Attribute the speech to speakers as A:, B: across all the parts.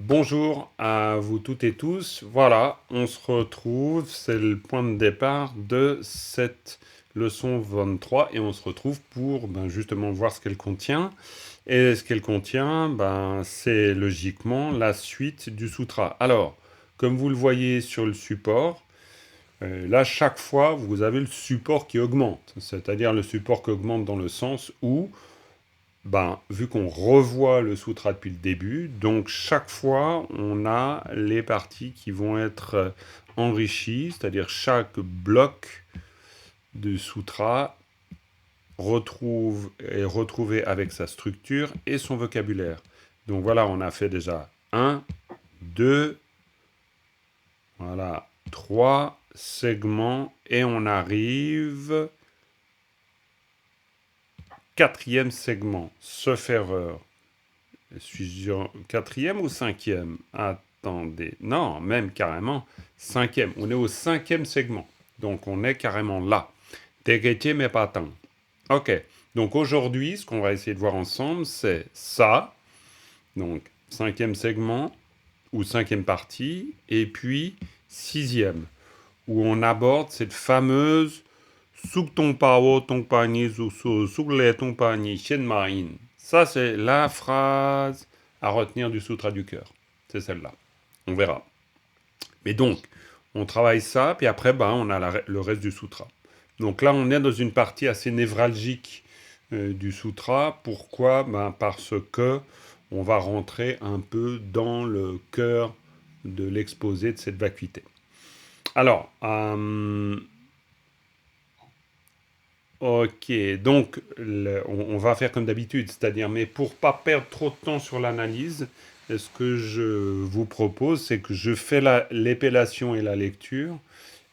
A: Bonjour à vous toutes et tous. Voilà, on se retrouve, c'est le point de départ de cette leçon 23 et on se retrouve pour justement voir ce qu'elle contient. Et ce qu'elle contient, c'est logiquement la suite du sutra. Alors, comme vous le voyez sur le support, là, chaque fois, vous avez le support qui augmente, c'est-à-dire le support qui augmente dans le sens où vu qu'on revoit le sutra depuis le début, donc chaque fois, on a les parties qui vont être enrichies, c'est-à-dire chaque bloc du sutra est retrouvé avec sa structure et son vocabulaire. Donc voilà, on a fait déjà un, 2, voilà, 3 segments et on arrive quatrième segment, sauf erreur. Suis-je quatrième ou cinquième? Attendez. Non, même carrément cinquième. On est au cinquième segment. Donc on est carrément là. Tegete mais pas tant. Ok. Donc aujourd'hui, ce qu'on va essayer de voir ensemble, c'est ça. Donc cinquième segment ou cinquième partie. Et puis sixième, où on aborde cette fameuse Suk Tongpa Wo Tongpa Ni Suk Le Tongpa Ni Shen Marin. Ça, c'est la phrase à retenir du Sutra du cœur. C'est celle-là. On verra. Mais donc, on travaille ça, puis après, on a le reste du Sutra. Donc là, on est dans une partie assez névralgique du Sutra. Pourquoi? Parce que on va rentrer un peu dans le cœur de l'exposé de cette vacuité. Alors, ok, donc on va faire comme d'habitude, c'est-à-dire, mais pour pas perdre trop de temps sur l'analyse, ce que je vous propose, c'est que je fais l'épellation et la lecture,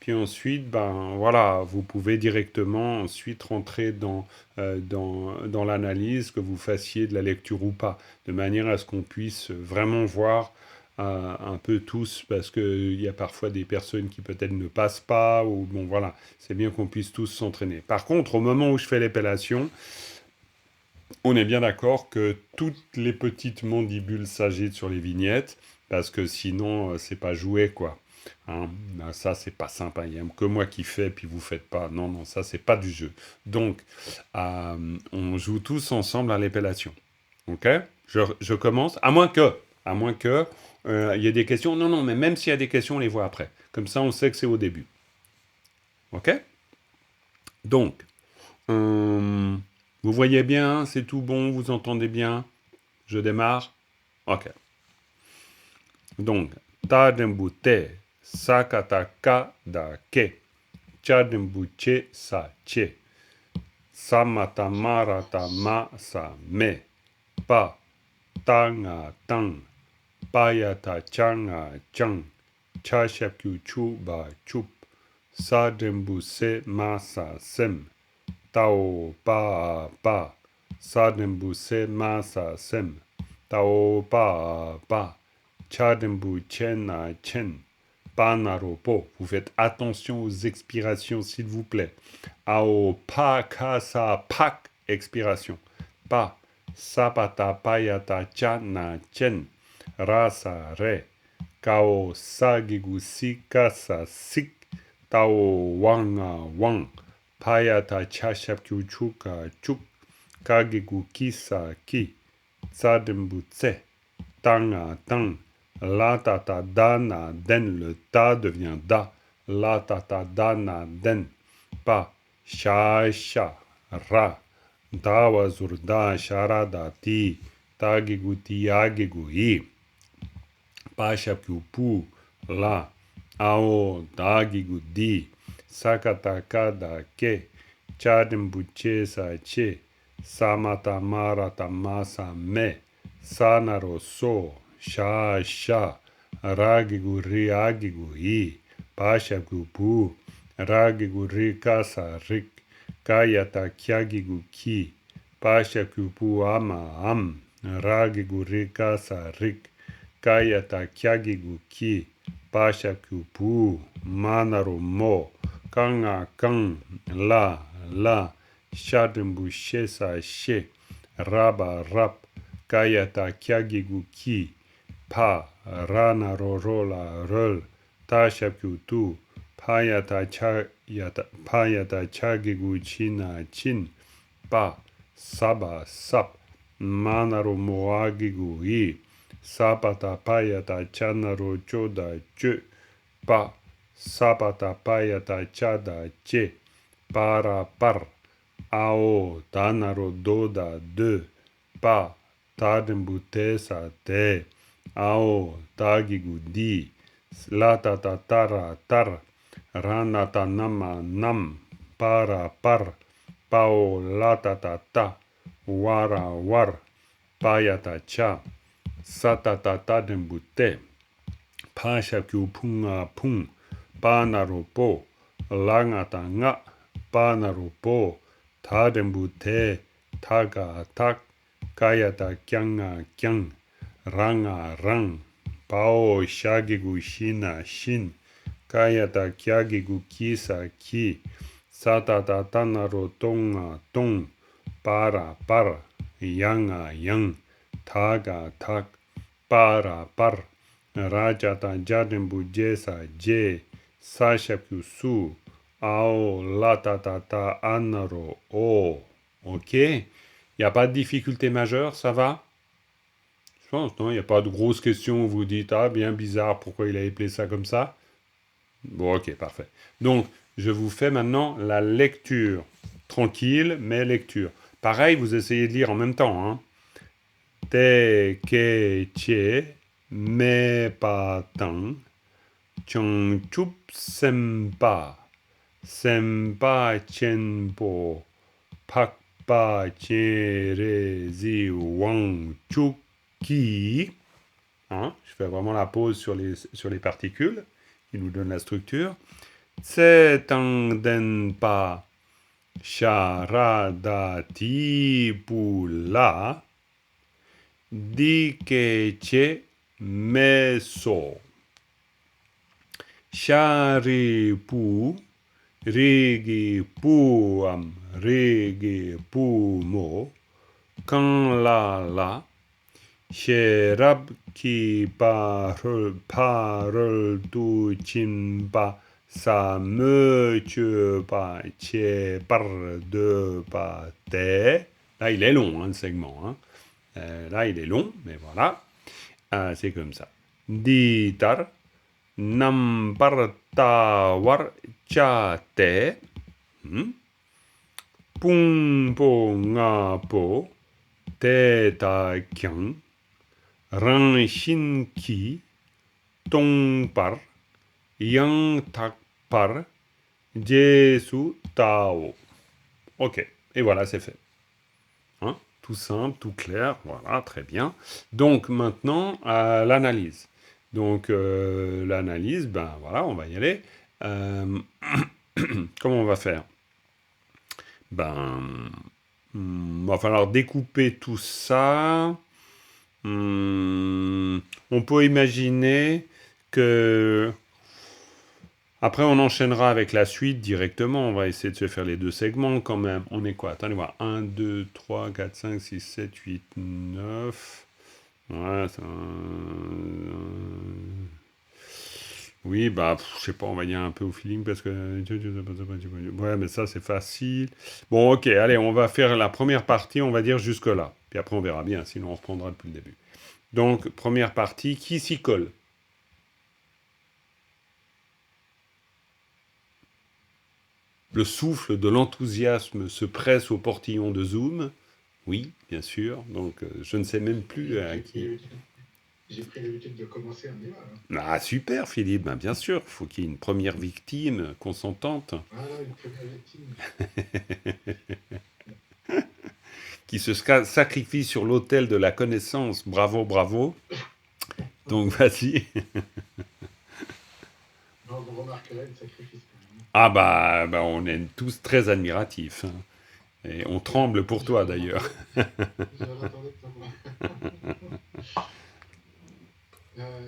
A: puis ensuite, voilà, vous pouvez directement ensuite rentrer dans l'analyse, que vous fassiez de la lecture ou pas, de manière à ce qu'on puisse vraiment voir un peu tous, parce qu'il y a parfois des personnes qui peut-être ne passent pas, ou bon voilà, c'est bien qu'on puisse tous s'entraîner. Par contre, au moment où je fais l'épellation, on est bien d'accord que toutes les petites mandibules s'agitent sur les vignettes, parce que sinon, c'est pas joué, quoi. Hein, ça, c'est pas sympa. Il n'y a que moi qui fais, puis vous faites pas. Non, non, ça, c'est pas du jeu. Donc, on joue tous ensemble à l'épellation. Ok? Je commence. À moins que, il y ait des questions. Non, non, mais même s'il y a des questions, on les voit après. Comme ça, on sait que c'est au début. Ok? Donc, euh, vous voyez bien, c'est tout bon, vous entendez bien. Je démarre. Ok. Donc, tadembute sakataka da ke. Chadembuche sa che. Samatamarata ma sa me. Pa tanga tang. Payata changa chang. Chashapyu chu ba chup. Sadembuse ma sa sem. Tao pa. Sadembuse ma sa sem. Tao pa. Chadembu chen chen. Panaropo. Vous faites attention aux expirations, s'il vous plaît. Ao pa kasa pak. Expiration. Pa. Sapata payata chana chen. Rasa re. Kao sagigusi kasa sik. Tao wanga wang. Payata chashap chuka chuk. Kagigu kisa ki. Tsadembu tse. Tanga tang. La ta ta da na den, le ta devient da. La ta ta da na den. Pa. Sha sha. Ra. Da wazur da shara da ti. Tagigu ti agigu i. Pa shapu pu. La. Ao dagigu di. Sakataka da ke. Chadembuche sa che. Samata marata masa me. Sanaro so. Sha sha. Ragigu ri agigu i. Pashagu pu. Ragigu ri kasa rik. Kayata kyagigu ki. Pashagu pu ama am. Ragigu ri kasa rik. Kayata kyagigu ki. Pashagu pu. Manaro mo. Kanga kang. La. Shadembu shesa she. Raba rap. Kayata kyagigu ki. pa, rana ro la rol, ta shapyu tu, payata chagigu china chin, pa, saba sap, manaro moagigu i, sapata payata chanaro choda che, pa, sapata payata chada che, para par, ao danaro doda de, pa, tadembutesa te, ao tagigu di, latata tara tar, ranata nama nam, para par, pao latata ta, wara war, payata cha, satata tadembute, pasha kyu punga pung, panaropo, langata nga, panaropo, tadembute, taga tak, kayata kyanga kyang, ranga rang, pao shagigu shina shin, kayata kyagigu kisa ki, satata tanaro tonga tong, para par, yanga yang, taga tak, para par, rajata jadembu jesa je, sashapyu su, ao latatata anaro o. Ok? Il n'y a pas de difficulté majeure, ça va? Je pense, non? Il n'y a pas de grosses questions où vous dites, ah, bien bizarre, pourquoi il a appelé ça comme ça? Bon, ok, parfait. Donc, je vous fais maintenant la lecture. Tranquille, mais lecture. Pareil, vous essayez de lire en même temps, hein? Te, ke, che, me, pa, tang, chong, chup, sempa, sempa, chenpo, pak, pa, chen, re, zi, wang, chuk, ki. Hein? Je fais vraiment la pause sur les particules qui nous donnent la structure. Tse, tang, den, pa, sha, ra, da, ti, pu, la. Di, ke, che, me, so. Sha, ri, pu, ri, pu, am, ri, pu, mo. Kan, la. Sherab, ki, parle, tu, chin, pa. Sa, me, che, pa, che, par, de, pa, te. Là, il est long, hein, le segment. Hein. Là, il est long, mais voilà. C'est comme ça. Ditar, nam, par, ta, war, cha, te. Pung, po, nga, po. Te, ta, kyang. Ran, shin, ki. Tong, par. Yang, tak, par. Jesu, tao. Ok, et voilà, c'est fait. Hein? Tout simple, tout clair, voilà, très bien. Donc maintenant, l'analyse. Donc l'analyse, ben voilà, on va y aller. Comment on va faire? Ben, va falloir découper tout ça. On peut imaginer que après, on enchaînera avec la suite directement. On va essayer de se faire les deux segments quand même. On est quoi? Attendez voir. 1, 2, 3, 4, 5, 6, 7, 8, 9. Ouais, ça... Oui, bah, je sais pas, on va y aller un peu au feeling parce que... Ouais, mais ça, c'est facile. Bon, ok, allez, on va faire la première partie, on va dire jusque-là. Puis après, on verra bien, sinon on reprendra depuis le début. Donc, première partie, qui s'y colle? Le souffle de l'enthousiasme se presse au portillon de Zoom. Oui, bien sûr. Donc, je ne sais même plus à qui.
B: J'ai pris l'habitude de commencer, on y va. Là.
A: Ah, super, Philippe. Ben, bien sûr, il faut qu'il y ait une première victime consentante.
B: Voilà, une première victime.
A: Qui se sacrifie sur l'autel de la connaissance. Bravo, bravo. Donc, vas-y.
B: Non, vous remarquerez le sacrifice.
A: Ah, bah, on est tous très admiratifs. Hein. Et on tremble pour toi, d'ailleurs.
B: Je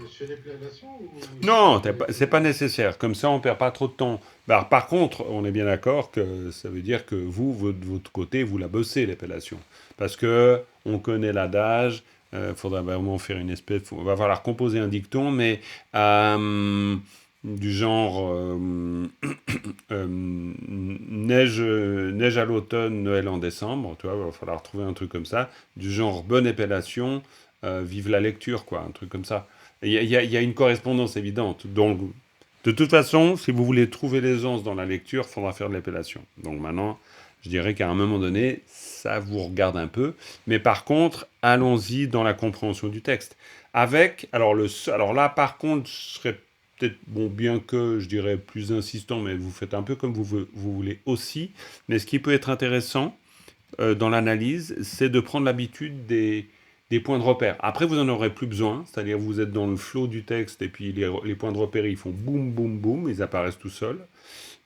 B: fais l'épilation ou...
A: Non, c'est pas nécessaire. Comme ça, on perd pas trop de temps. Bah, par contre, on est bien d'accord que ça veut dire que vous, de votre côté, vous la bossez, l'épellation. Parce que on connaît l'adage, Faudra vraiment faire une espèce. Va falloir composer un dicton, mais euh, du genre neige à l'automne, Noël en décembre. Tu vois, il va falloir trouver un truc comme ça. Du genre bonne épellation, vive la lecture, quoi, un truc comme ça. Il y a une correspondance évidente. Donc, de toute façon, si vous voulez trouver l'aisance dans la lecture, il faudra faire de l'épellation. Donc maintenant, je dirais qu'à un moment donné, ça vous regarde un peu. Mais par contre, allons-y dans la compréhension du texte. Alors là, par contre, je serais peut-être, bon, bien que je dirais plus insistant, mais vous faites un peu comme vous voulez aussi. Mais ce qui peut être intéressant dans l'analyse, c'est de prendre l'habitude des points de repère. Après, vous n'en aurez plus besoin, c'est-à-dire vous êtes dans le flot du texte et puis les points de repère, ils font boum, boum, boum, ils apparaissent tout seuls.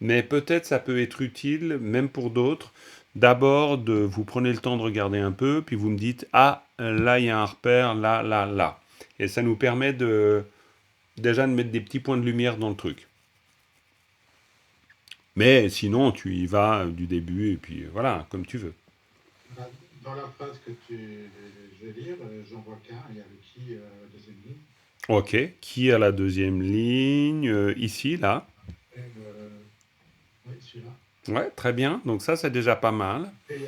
A: Mais peut-être ça peut être utile, même pour d'autres, d'abord de vous prenez le temps de regarder un peu, puis vous me dites, ah, là, il y a un repère, là, là, là. Et ça nous permet déjà de mettre des petits points de lumière dans le truc. Mais sinon, tu y vas du début, et puis voilà, comme tu veux.
B: Bah, dans la phrase que je vais lire, j'en vois qu'un, il y a le qui deuxième ligne.
A: Ok, qui a la deuxième ligne ici, là.
B: Après, oui, celui-là.
A: Ouais, très bien. Donc ça, c'est déjà pas mal.
B: Après, il y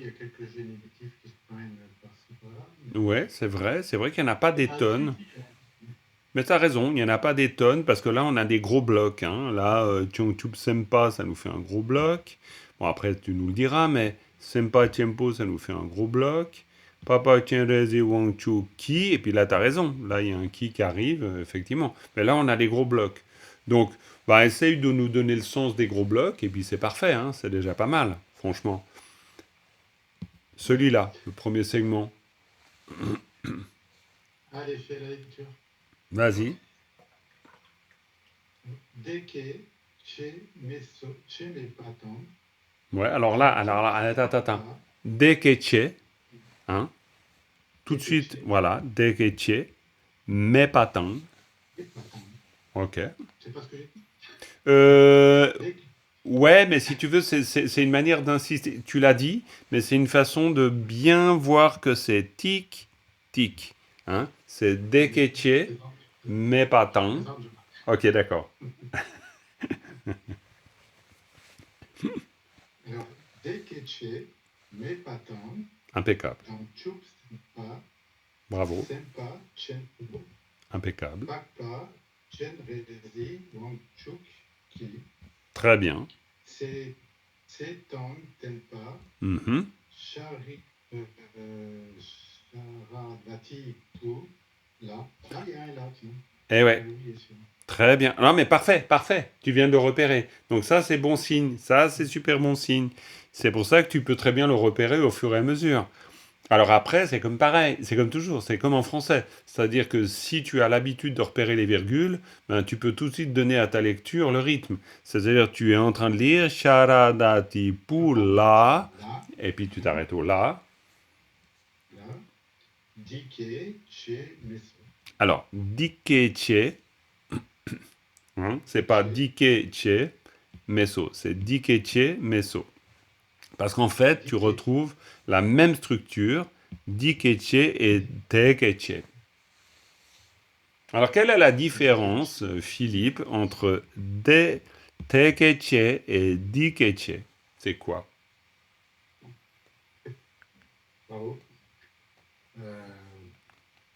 B: a quelques génitifs qui se prennent par-ci par-là.
A: Ouais, c'est vrai qu'il n'y en a pas des
B: Ah,
A: tonnes. Mais tu as raison, il n'y en a pas des tonnes, parce que là, on a des gros blocs. Hein. Là, Tiongtup Sempa, ça nous fait un gros bloc. Bon, après, tu nous le diras, mais Sempa Tiempo, ça nous fait un gros bloc. Papa Tienrezi Wangchu Ki, et puis là, tu as raison. Là, il y a un Ki qui arrive, effectivement. Mais là, on a des gros blocs. Donc, bah, essaye de nous donner le sens des gros blocs, et puis c'est parfait, hein. C'est déjà pas mal, franchement. Celui-là, le premier segment.
B: allez, fais la lecture.
A: Vas-y.
B: Deke, che me patan,
A: Ouais, attends, attends, attends.
B: tempa,
A: Dekeche, hein. Tout de
B: deke,
A: suite,
B: che,
A: voilà, Dekeche, mais pas tant.
B: me patan.
A: Ok.
B: C'est pas ce que j'ai dit.
A: Euh,
B: Deke,
A: ouais, mais si tu veux, c'est une manière d'insister. Tu l'as dit, mais c'est une façon de bien voir que c'est tic, tic. Hein. C'est Dekeche,
B: présente,
A: mais pas tant.
B: présente, je
A: Ok, d'accord.
B: Alors, deke, che, me patan,
A: Impeccable.
B: temchup, sempa,
A: Bravo.
B: sempa, chen,
A: Impeccable.
B: pakpa, chen, rezi, wangchuk, ki,
A: Très bien.
B: se, tang, tenpa,
A: Mhm.
B: Shari, Sharavati, tout, là. Ah, il y a un là, tiens.
A: Eh
B: J'avais
A: ouais.
B: oublié celui-là.
A: Très bien. Non, mais parfait, parfait. Tu viens de le repérer. Donc ça, c'est bon signe. Ça, c'est super bon signe. C'est pour ça que tu peux très bien le repérer au fur et à mesure. Alors après, c'est comme pareil, c'est comme toujours, c'est comme en français. C'est-à-dire que si tu as l'habitude de repérer les virgules, ben, tu peux tout de suite donner à ta lecture le rythme. C'est-à-dire que tu es en train de lire Sharadati
B: Sharavati,
A: Pula,
B: là,
A: et puis tu t'arrêtes au la.
B: là. Dike, che, meso.
A: Alors, Dikeche, hein, c'est pas
B: Che,
A: Dikeche Meso, c'est Dikeche Meso. Parce qu'en fait, tu
B: Dike,
A: retrouves la même structure, Dikeche et Tekeche. Alors, quelle est la
B: Dike,
A: différence, Philippe, entre Tekeche et Dikeche? C'est quoi?
B: bravo. Euh,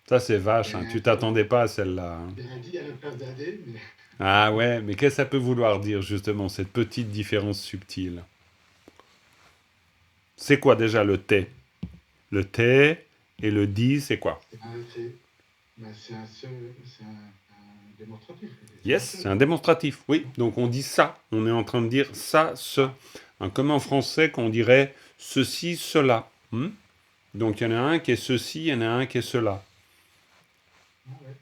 A: Ça, c'est
B: il y
A: vache,
B: a
A: hein.
B: un
A: Tu
B: dit,
A: t'attendais pas à celle-là. Hein.
B: il y a un dit à la place d'un D, mais
A: Ah ouais, mais qu'est-ce que ça peut vouloir dire, justement, cette petite différence subtile? C'est quoi déjà le T? Le T et le di, c'est quoi?
B: c'est un démonstratif. C'est un
A: Yes, c'est
B: seul.
A: un démonstratif, oui. Donc on dit ça, on est en train de dire ça, ce.
B: Ah,
A: Comme en français, qu'on dirait ceci, cela. Donc il y en a un qui est ceci, il y en a un qui est cela.
B: ah ouais,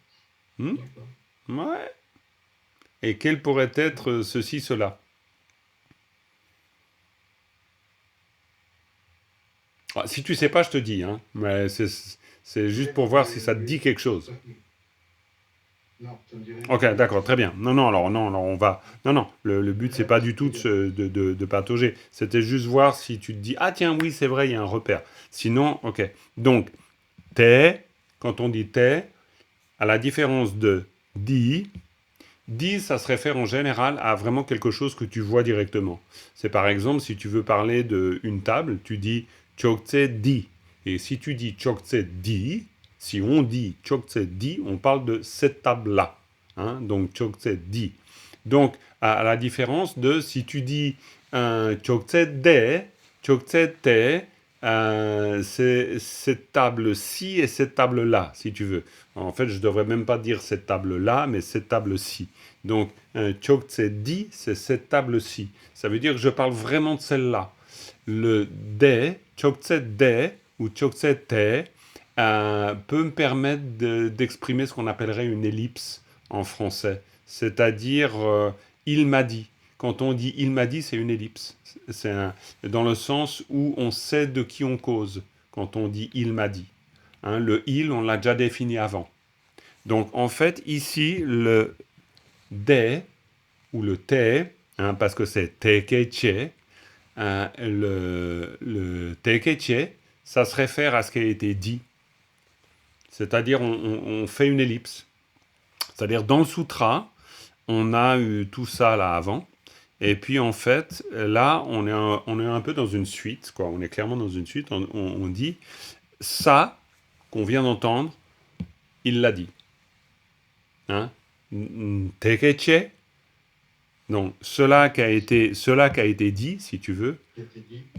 A: Hmm.
B: d'accord.
A: Ouais. Et quel pourrait être ceci, cela? Ah, si tu sais pas, je te dis, hein. Mais c'est juste
B: Oui,
A: pour
B: non,
A: voir si ça te
B: oui,
A: dit quelque chose.
B: non, ça me dit rien du
A: Ok,
B: tout.
A: d'accord, très bien. Non, non, alors non, alors on va. Non, non, le but c'est
B: Là,
A: pas
B: parce
A: du tout
B: qu'il y a.
A: de patauger. C'était juste voir si tu te dis ah tiens oui c'est vrai il y a un repère. Sinon ok. Donc Te, quand on dit te, à la différence de di, di, ça se réfère en général à vraiment quelque chose que tu vois directement. C'est par exemple, si tu veux parler d'une table, tu dis chokse di. Et si tu dis chokse di, si on dit chokse di, on parle de cette table-là. Hein, donc chokse di. Donc, à la différence de si tu dis chokse de, chokse te, c'est cette table-ci et cette table-là, si tu veux. En fait, je ne devrais même pas dire cette table-là, mais cette table-ci. Donc, un chokse di, c'est cette table-ci. Ça veut dire que je parle vraiment de celle-là. Le de, chokse de ou chokse te, peut me permettre d'exprimer ce qu'on appellerait une ellipse en français. C'est-à-dire, il m'a dit. Quand on dit il m'a dit, c'est une ellipse. Dans le sens où on sait de qui on cause quand on dit il m'a dit. Hein, le il, on l'a déjà défini avant. Donc en fait, ici, le de ou le te, hein, parce que c'est tekeche, le tekeche, ça se réfère à ce qui a été dit. C'est-à-dire, on fait une ellipse. C'est-à-dire, dans le sutra, on a eu tout ça là avant. Et puis, en fait, là, on est un peu dans une suite, quoi. On est clairement dans une suite. On dit ça qu'on vient d'entendre, il l'a dit. Hein? Tekeche, donc cela qui a été dit, si tu veux,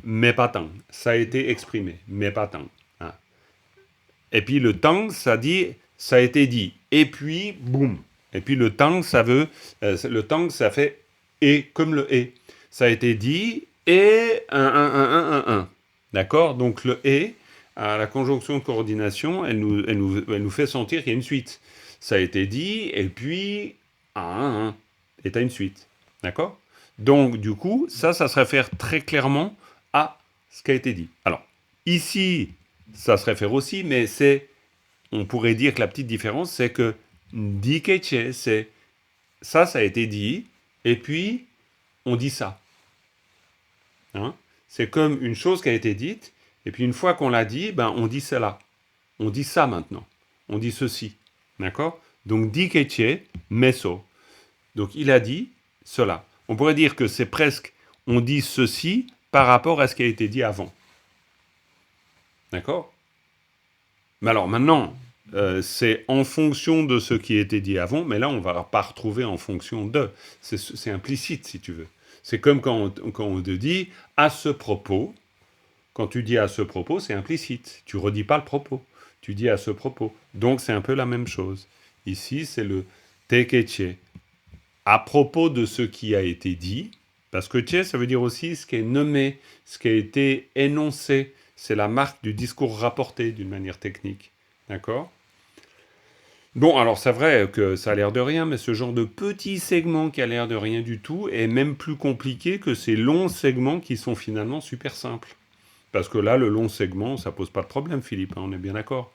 A: mais pas tant. Ça a été exprimé, mais pas tant. Hein? Et puis le tang, ça dit, ça a été dit. Et puis, boum. Et puis le tang, ça fait et, comme le et. Ça a été dit, et un. D'accord? Donc le et, à la conjonction de coordination, elle nous fait sentir qu'il y a une suite. Ça a été dit, et puis un. Et tu as une suite. D'accord? Donc, du coup, ça se réfère très clairement à ce qui a été dit. Alors, ici, ça se réfère aussi, mais on pourrait dire que la petite différence, c'est que dikeche, c'est ça a été dit, et puis on dit ça. Hein? C'est comme une chose qui a été dite, et puis une fois qu'on l'a dit, ben on dit cela. On dit ça maintenant. On dit ceci. D'accord? Donc dikeche, meso. Donc il a dit cela. On pourrait dire que c'est presque, on dit ceci par rapport à ce qui a été dit avant. D'accord? Mais alors maintenant, c'est en fonction de ce qui a été dit avant, mais là on ne va pas retrouver en fonction de. C'est implicite si tu veux. C'est comme quand on te dit à ce propos. Quand tu dis à ce propos, c'est implicite. Tu redis pas le propos. Tu dis à ce propos. Donc c'est un peu la même chose. Ici, c'est le tekeche. À propos de ce qui a été dit, parce que che, ça veut dire aussi ce qui est nommé, ce qui a été énoncé. C'est la marque du discours rapporté d'une manière technique. D'accord? Bon, alors c'est vrai que ça a l'air de rien, mais ce genre de petit segment qui a l'air de rien du tout est même plus compliqué que ces longs segments qui sont finalement super simples. Parce que là, le long segment, ça pose pas de problème, Philippe, hein, on est bien d'accord.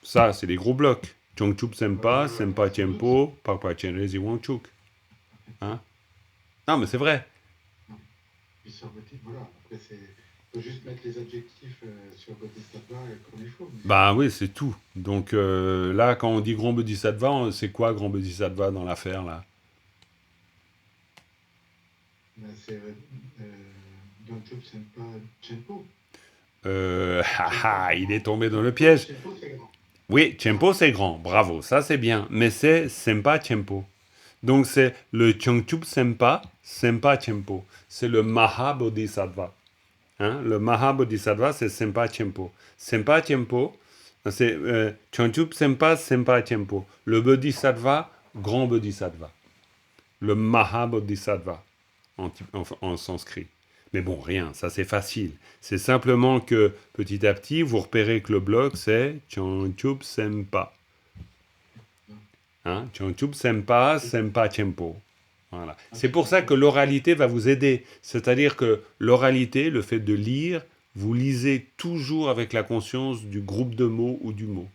A: Ça, c'est des gros blocs. Chongchup Sempa, Sempa Tiempo, Papa Chenrezi Wangchuk. Hein? Non, mais c'est vrai.
B: Voilà. Après, faut juste mettre les adjectifs sur Bodhisattva comme il faut.
A: Bah oui, c'est tout. Donc là, quand on dit grand bodhisattva, c'est quoi grand bodhisattva dans l'affaire là?
B: C'est Donchup Senpa Chenpo.
A: Il est tombé dans le piège.
B: Chenpo, c'est grand.
A: Oui, Chempo c'est grand, bravo, ça c'est bien. Mais c'est Sempa Chempo. Donc c'est le Chongchup Sempa, Sempa Chempo. C'est le Maha Bodhisattva. Hein? Le Maha Bodhisattva, c'est Sempa Chempo. Sempa Chempo, c'est Chongchup Sempa, Sempa Chempo. Le Bodhisattva, grand Bodhisattva. Le Maha Bodhisattva en sanskrit. Mais bon, rien, ça c'est facile. C'est simplement que petit à petit, vous repérez que le bloc c'est Chongchup Sempa. Hein? Chongchup Sempa, Sempa Chempo. Voilà. C'est pour ça que l'oralité va vous aider. C'est-à-dire que l'oralité, le fait de lire, vous lisez toujours avec la conscience du groupe de mots ou du mot.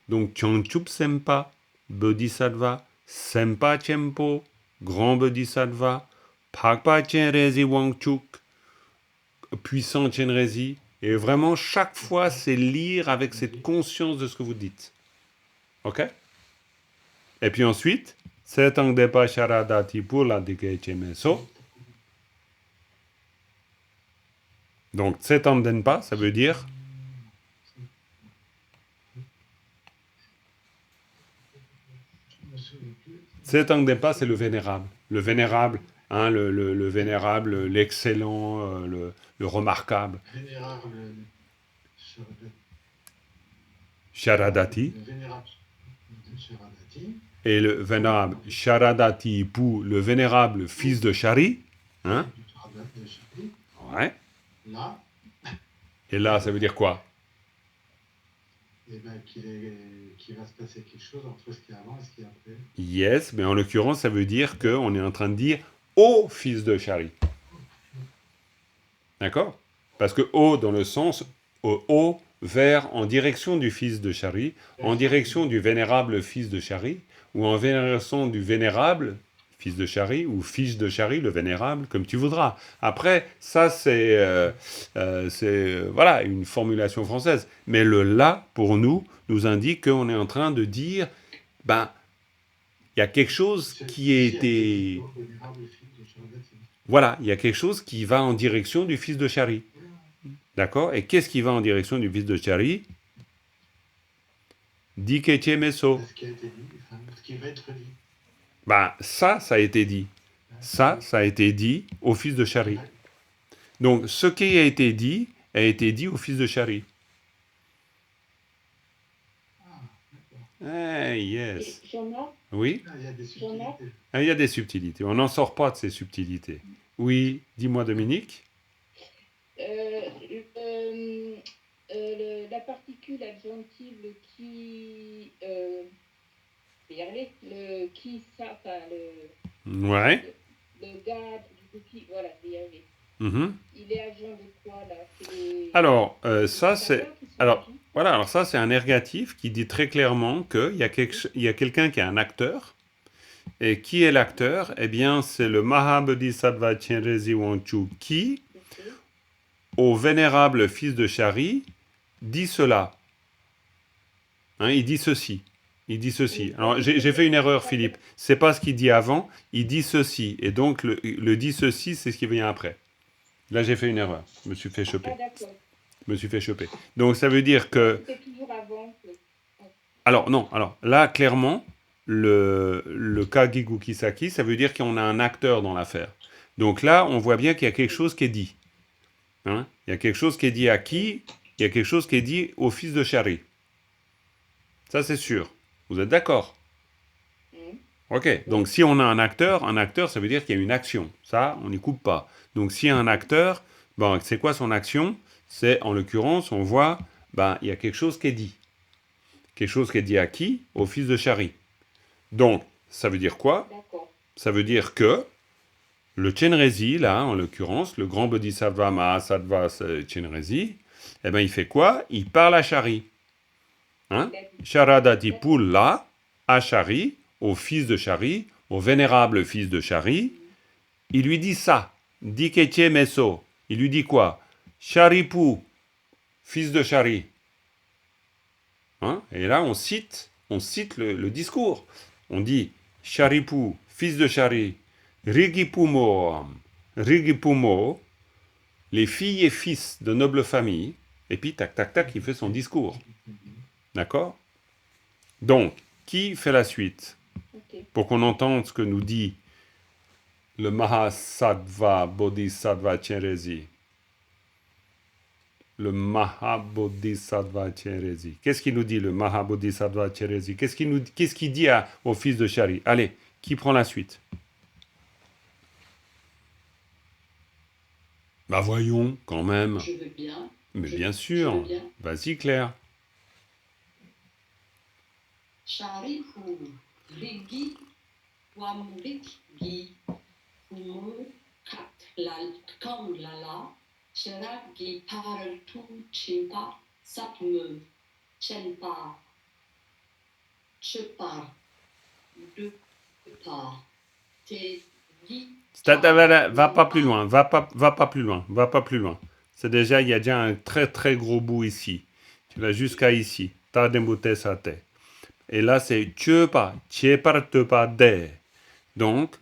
A: Donc Chongchup Sempa, Bodhisattva, Sempa Chempo, grand Bodhisattva, Pakpa Chenrezi Wangchuk, puissant Chenrezi, Et vraiment, chaque fois, c'est lire avec cette conscience de ce que vous dites. OK? Et puis ensuite, Setang Depa Sharadati pour la Dikechemeso. Donc, Setang Denpa, ça veut dire Setang Denpa, c'est le vénérable. Le vénérable, hein, le vénérable, l'excellent, le remarquable.
B: Vénérable
A: Sharadati.
B: le vénérable Sharadati.
A: Et le vénérable Sharadati pour le vénérable fils de Shari. Hein?
B: De Shari.
A: Ouais.
B: Là,
A: Et là, ça veut dire quoi?
B: eh ben, qu'il va se passer quelque chose entre ce qui est avant et ce qui est après.
A: Yes, mais en l'occurrence, ça veut dire qu'on est en train de dire au fils de Shari. D'accord? Parce que au, dans le sens au, vers, en direction du fils de Shari, en direction du vénérable fils de Shari, ou en direction du vénérable fils de Shari, ou fils de Shari, le vénérable, comme tu voudras. Après, ça, c'est voilà, une formulation française. Mais le là, pour nous, nous indique qu'on est en train de dire, ben, il y a quelque chose qui a été... Voilà, il y a quelque chose qui va en direction du fils de Shari. D'accord? Et qu'est-ce qui va en direction du fils de Shari? Dikeche Meso.
B: Ce qui a été dit, enfin, ce qui va être dit.
A: Ben, ça a été dit. Ça a été dit au fils de Shari. Donc, ce qui a été dit au fils de Shari. Hey, yes. Oui?
B: Il y a des subtilités.
A: Ah, il y a des subtilités. On n'en sort pas de ces subtilités. Oui, dis-moi, Dominique.
C: La particule adjonctive qui, le qui, ça, enfin,
A: Ouais.
C: le garde, du qui, voilà, je vais y arriver.
A: Mm-hmm.
C: Il est agent de quoi, là?
A: Alors, ça, c'est... Alors, voilà, alors ça, c'est un ergatif qui dit très clairement qu'il y a quelqu'un qui est un acteur. Et qui est l'acteur? Eh bien, c'est le Mahabodhisattva Chenrezi Wanchu qui, au vénérable fils de Shari, dit cela. Hein, il dit ceci. Il dit ceci. Alors, j'ai fait une erreur, Philippe. C'est pas ce qu'il dit avant. Il dit ceci. Et donc, le dit ceci, c'est ce qui vient après. Là, j'ai fait une erreur. Je me suis fait choper. Je me suis fait choper. Donc, ça veut dire que...
C: C'était toujours avant.
A: Alors, non. Alors, là, clairement, le Kagigu Kisaki, ça veut dire qu'on a un acteur dans l'affaire. Donc là, on voit bien qu'il y a quelque chose qui est dit. Hein? Il y a quelque chose qui est dit à qui? Il y a quelque chose qui est dit au fils de Shari. Ça, c'est sûr. Vous êtes d'accord? Ok. Donc, si on a un acteur, ça veut dire qu'il y a une action. Ça, on n'y coupe pas. Donc, s'il y a un acteur, bon, c'est quoi son action? C'est, en l'occurrence, on voit, ben, il y a quelque chose qui est dit. Quelque chose qui est dit à qui? Au fils de Shari. Donc, ça veut dire quoi? Ça veut dire que le Chenrezi, là, en l'occurrence, le grand Bodhisattva Mahasattva Chenrezi, eh ben, il fait quoi? Il parle à Shari. Hein? Sharadati Pulla, à Shari, au fils de Shari, au vénérable fils de Shari. Il lui dit ça. Dikeche Meso. Il lui dit quoi? Sharipu, fils de Shari. Hein? Et là, on cite le discours. On dit Sharipu, fils de Shari, Rigipumo, les filles et fils de noble famille. Et puis, tac, tac, tac, il fait son discours. D'accord? Donc, qui fait la suite? Pour qu'on entende ce que nous dit le Mahasattva Bodhisattva Chenrezi. Le Mahabodhisattva Chenrezi. Qu'est-ce qu'il nous dit, le Mahabodhisattva Chenrezi? Qu'est-ce qu'il dit au fils de Shari? Allez, qui prend la suite? Bah voyons, quand même.
D: Je veux bien.
A: Mais bien sûr. Vas-y, Claire.
D: Sharipu, Rigi, Wamriki, Kumu, Kamlala, Sharagi, Paratu, Chimpa, Satme, Chenpa, Chepar, Depa, Te, Gi.
A: Va pas plus loin, va pas plus loin. c'est déjà, il y a déjà un très très gros bout ici. Tu vas jusqu'à ici. Ta dembute sa te. Et là, c'est chepa, chepar te pas de. Donc,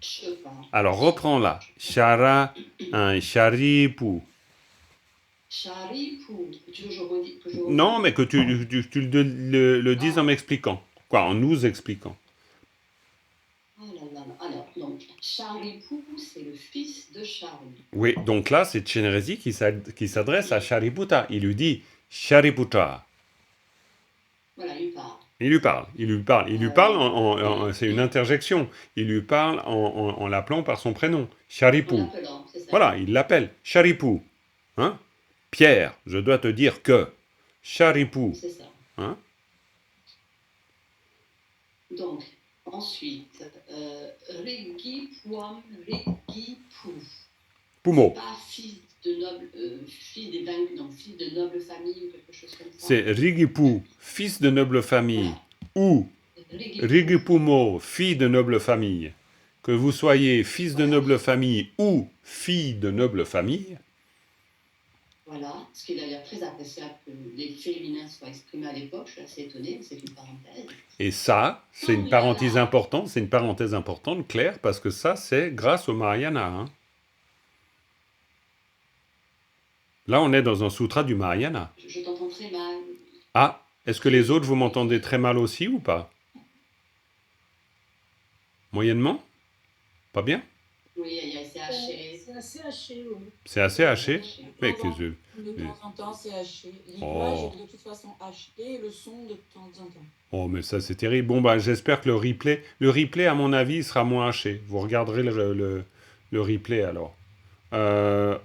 D: Chepa.
A: alors reprends là. Shara, un charipu.
D: Charipou. Tu veux que je redis
A: Non, mais que tu le dises en m'expliquant. Quoi, en nous expliquant.
D: Oh là là là. Alors, donc, Charipou, c'est le fils de Charlie.
A: Oui, donc là, c'est Chenrezig qui s'adresse à Shariputa. Il lui dit Shariputa.
D: Voilà, il parle.
A: Il lui parle, il lui parle, il lui parle, c'est une interjection. Il lui parle en l'appelant par son prénom,
D: En
A: Charipou.
D: l'appelant, c'est ça.
A: Voilà, il l'appelle Charipou. Hein? Pierre, je dois te dire que Charipou.
D: C'est ça.
A: Hein?
D: Donc, ensuite, Rigi Pouam, Rigi Pou.
A: Poumo.
D: Pas fils de noble, fils des vaincus, donc fils de noble famille ou quelque chose comme ça.
A: C'est Rigipou, fils de noble famille, ou
D: Rigi
A: Rigipumo, fille de noble famille. Que vous soyez fils de noble famille ou fille de noble famille,
D: Voilà, ce qui est d'ailleurs très appréciable que les féminins soient exprimés à l'époque, je suis assez étonnée, c'est une parenthèse.
A: et ça, c'est une parenthèse importante, Claire, parce que ça, c'est grâce au Mahayana. Hein. Là, on est dans un sutra du Mahayana.
D: Je t'entends très mal.
A: Ah, est-ce que les autres, vous m'entendez très mal aussi ou pas? Moyennement? Pas bien?
D: Oui, c'est haché.
C: C'est assez haché, oui.
A: C'est assez haché?
D: C'est haché.
A: Mais que je...
E: De temps en temps, c'est haché. L'image
A: Oh.
E: est de toute façon haché et le son de temps en temps.
A: Oh, mais ça, c'est terrible. Bon, bah, j'espère que le replay, à mon avis, sera moins haché. Vous regarderez le replay, alors.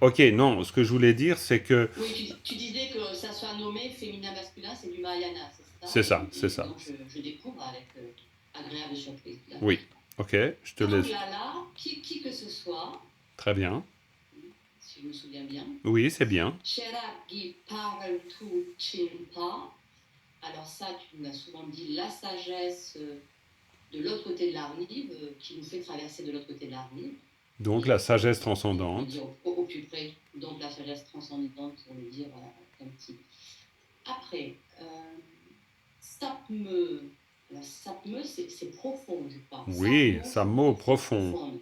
A: Ok, non, ce que je voulais dire, c'est que...
D: Oui, tu disais que ça soit nommé féminin-masculin, c'est du Mahayana, c'est ça?
A: C'est ça,
D: Et
A: c'est ça.
D: Donc, je découvre avec agréable surprise. D'accord.
A: Oui, ok, je te laisse.
D: Donc là, qui que ce soit,
A: Très bien.
D: si je me souviens bien,
A: Oui, c'est bien.
D: Sheragi parle tout chimpa. Alors ça, tu nous as souvent dit la sagesse de l'autre côté de la rive, qui nous fait traverser de l'autre côté de la rive.
A: Donc, la sagesse
D: On
A: transcendante.
D: peut dire au plus près, donc la sagesse transcendante pour le dire un petit. Après, sapme. Alors, sapme, c'est profond, je crois.
A: Oui,
D: Sapmo,
A: sapmo,
D: c'est
A: profond.
D: profonde.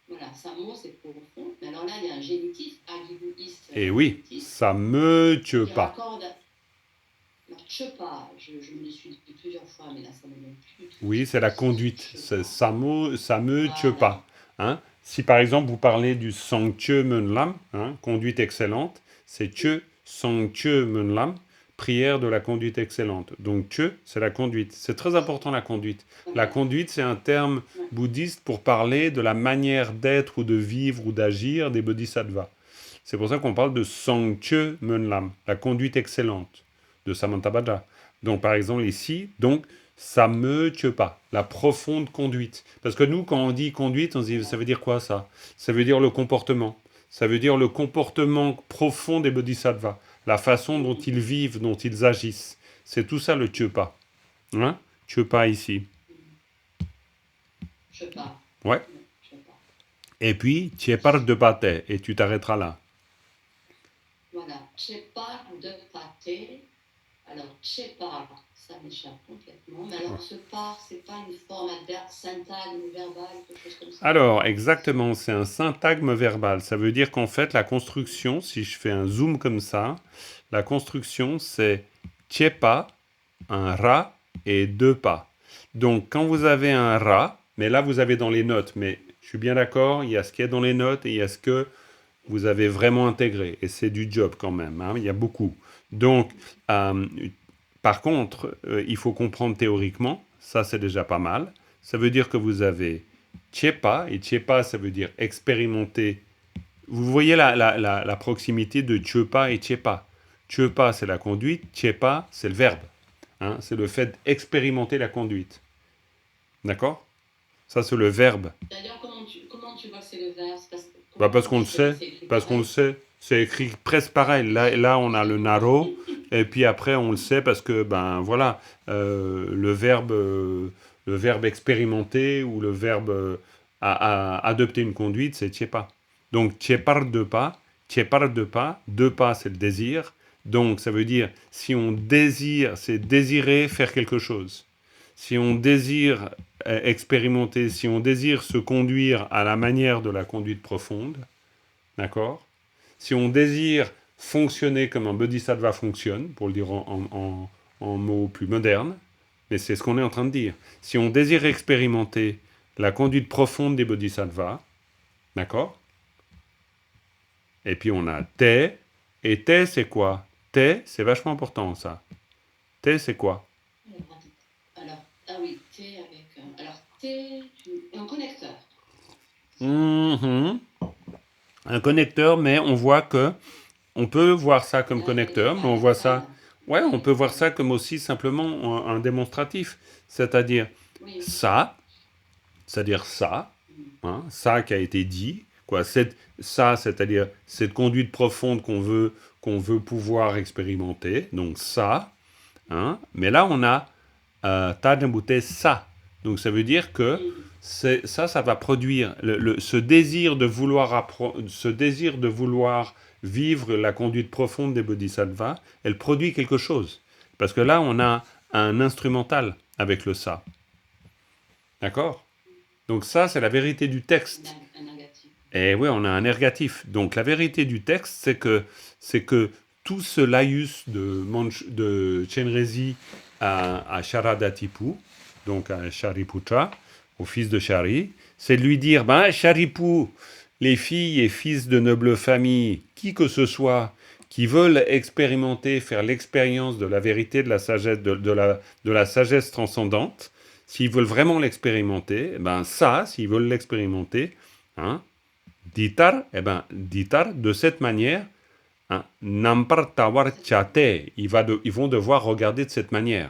D: Voilà, sapmo, c'est profond. Mais alors là, il y a un génitif, agibuis.
A: Et oui, ça me tue
D: qui
A: pas.
D: raccorde. Alors, chepa, je me le suis dit plusieurs fois, mais là, ça ne me donne plus du tout.
A: Oui, c'est la conduite.
D: Chepa.
A: Ça me tue
D: Voilà.
A: pas. Hein? Si par exemple vous parlez du Sangche Menlam, hein, conduite excellente, c'est Che Sangche Menlam, prière de la conduite excellente. Donc Che, c'est la conduite. C'est très important la conduite. La conduite, c'est un terme bouddhiste pour parler de la manière d'être ou de vivre ou d'agir des bodhisattvas. C'est pour ça qu'on parle de Sangche Menlam, la conduite excellente de Samantabhadra. Donc par exemple ici, donc ça me tue pas, la profonde conduite. Parce que nous, quand on dit conduite, on se dit, ça veut dire quoi ça? Ça veut dire le comportement. Ça veut dire le comportement profond des bodhisattvas, la façon dont ils vivent, dont ils agissent. C'est tout ça le tue-pas. Hein? Tue-pas ici.
D: Chepa.
A: Ouais.
D: Chepa.
A: Et puis, tu parles de pâte, et tu t'arrêteras là.
D: Voilà, chepa de pâté. Alors, chepa, ça m'échappe complètement. Mais alors, ce par, c'est pas une forme adverbe, syntagme verbal, quelque chose comme ça?
A: Alors, exactement, c'est un syntagme verbal. Ça veut dire qu'en fait, la construction, si je fais un zoom comme ça, la construction, c'est tiepa, un ra et deux pas. Donc, quand vous avez un ra, mais là, vous avez dans les notes, mais je suis bien d'accord, il y a ce qu'il y a dans les notes et il y a ce que vous avez vraiment intégré. Et c'est du job quand même, hein, il y a beaucoup. Donc, par contre, il faut comprendre théoriquement, ça c'est déjà pas mal. Ça veut dire que vous avez Tiepa, et Tiepa, ça veut dire expérimenter. Vous voyez la proximité de Tiepa et Tiepa. Tiepa, c'est la conduite, Tiepa, c'est le verbe. Hein, c'est le fait d'expérimenter la conduite. D'accord? Ça, c'est le verbe.
D: D'ailleurs, comment tu vois que c'est le verbe?
A: Parce qu'on le sait. Parce qu'on le sait. C'est écrit presque pareil. Là, on a le naro. Et puis après, on le sait parce que, ben voilà, le verbe expérimenter ou le verbe adopter une conduite, c'est tiepa. Donc, tiepar de pas, Tchepar deux pas c'est le désir. Donc ça veut dire si on désire, c'est désirer faire quelque chose. Si on désire expérimenter, si on désire se conduire à la manière de la conduite profonde, d'accord? Si on désire fonctionner comme un bodhisattva fonctionne, pour le dire en mots plus modernes, mais c'est ce qu'on est en train de dire. Si on désire expérimenter la conduite profonde des bodhisattvas, d'accord? Et puis on a te, et te c'est quoi? Te, c'est vachement important ça. Te, c'est quoi?
D: Alors, ah oui, T avec. Alors, T, un connecteur.
A: Un connecteur, mais on voit que on peut voir ça comme connecteur, mais on voit ça. Ouais, on peut voir ça comme aussi simplement un démonstratif, c'est-à-dire
D: Oui.
A: ça, c'est-à-dire ça, hein, ça qui a été dit, quoi, ça, c'est-à-dire cette conduite profonde qu'on veut pouvoir expérimenter, donc ça, hein, mais là on a Tajambute ça, donc ça veut dire que ça va produire ce désir de vouloir vivre la conduite profonde des bodhisattvas, elle produit quelque chose. Parce que là, on a un instrumental avec le ça. D'accord? Donc ça, c'est la vérité du texte.
D: Un négatif.
A: Et oui, on a un négatif. Donc la vérité du texte, c'est que tout ce laïus de Chenrezig à Sharadatipu, donc à Shariputra, au fils de Shari, c'est de lui dire, Sharipu, les filles et fils de nobles familles, qui que ce soit, qui veulent expérimenter, faire l'expérience de la vérité, de la sagesse, de la sagesse transcendante, s'ils veulent vraiment l'expérimenter, s'ils veulent l'expérimenter, hein, ditar, de cette manière, hein, nampar tawar chate, ils vont devoir regarder de cette manière.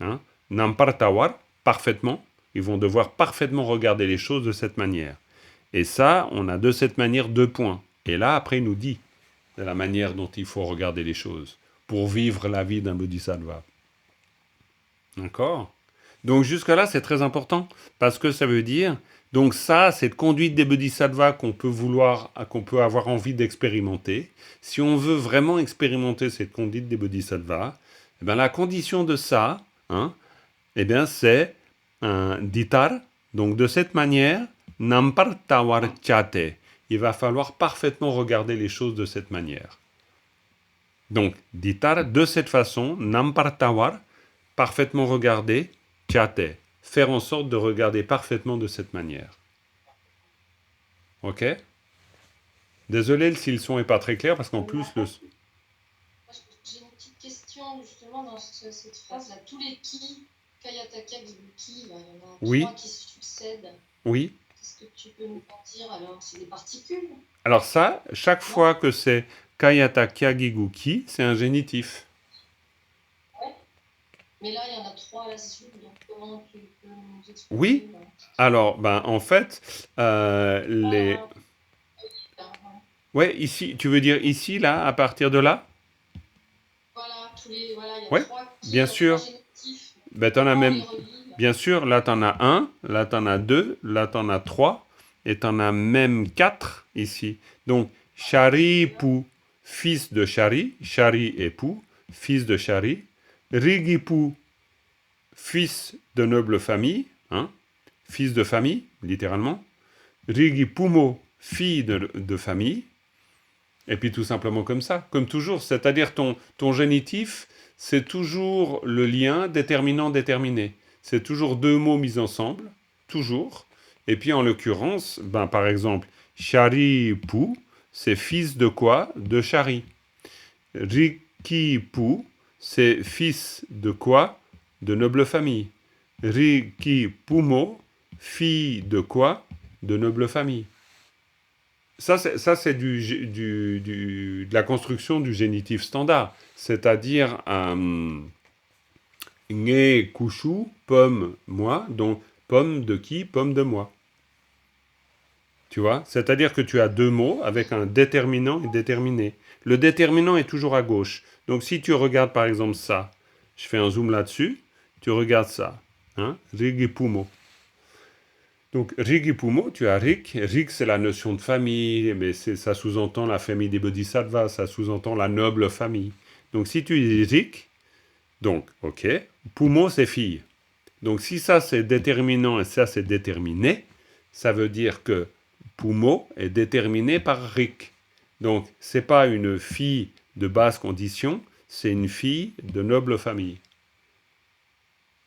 A: Hein, nampar tawar, parfaitement, ils vont devoir parfaitement regarder les choses de cette manière. Et ça, on a de cette manière 2 points. Et là, après, il nous dit de la manière dont il faut regarder les choses pour vivre la vie d'un bodhisattva. D'accord? Donc jusque-là, c'est très important, parce que ça veut dire, donc ça, cette conduite des bodhisattvas qu'on peut avoir envie d'expérimenter, si on veut vraiment expérimenter cette conduite des bodhisattvas, la condition de ça, hein, c'est un ditar, donc de cette manière, nampar tawar chate, il va falloir parfaitement regarder les choses de cette manière. Donc, ditar, de cette façon, nampar tawar, parfaitement regarder, chate, faire en sorte de regarder parfaitement de cette manière. Ok? Désolé si le son n'est pas très clair, parce qu'en plus,
F: J'ai une petite question justement dans cette phrase-là. Tous les ki, Kayataka, Gibuki, il y en a
A: Oui.
F: 3 qui se succèdent.
A: oui.
F: Qu'est-ce que tu peux nous en dire alors? C'est des particules?
A: Alors ça, chaque fois que c'est Kayata Kyagiguki, c'est un génitif.
F: Mais là, il y en a 3 à la suite, donc comment tu peux nous expliquer?
A: Oui. Alors, en fait, les... Ouais, ici, tu veux dire ici, là, à partir de là?
F: Voilà, il y a
A: Ouais,
F: 3 qui
A: bien
F: sont
A: sûr.
F: génitifs.
A: T'en as même...
F: Comment ils relient, là?
A: Bien sûr, là, t'en as 1, là, t'en as 2, là, t'en as 3, et t'en as même 4 ici. Donc, Shari Pu, fils de Shari, Shari et Pu, fils de Shari, Rigipu, fils de noble famille, hein, fils de famille, littéralement, Rigipumo, fille de famille, et puis tout simplement comme ça, comme toujours, c'est-à-dire ton génitif, c'est toujours le lien déterminant-déterminé. C'est toujours 2 mots mis ensemble, toujours. Et puis en l'occurrence, par exemple, Shari Pu, c'est fils de quoi? De Shari. Riki Pu, c'est fils de quoi? De noble famille. Riki Pumo, fille de quoi? De noble famille. Ça, c'est de la construction du génitif standard. C'est-à-dire Nge Kushu, pomme, moi, donc pomme de qui? Pomme de moi. Tu vois? C'est-à-dire que tu as 2 mots avec un déterminant et déterminé. Le déterminant est toujours à gauche. Donc si tu regardes par exemple ça, je fais un zoom là-dessus, tu regardes ça. Hein? Rigipumo. Donc, Rigipumo, tu as Rik. Rik, c'est la notion de famille, mais ça sous-entend la famille des bodhisattvas, ça sous-entend la noble famille. Donc, si tu dis Rik, donc, ok, Pumo, c'est fille. Donc, si ça, c'est déterminant et ça, c'est déterminé, ça veut dire que Pumo est déterminé par Rik. Donc, c'est pas une fille de basse condition, c'est une fille de noble famille.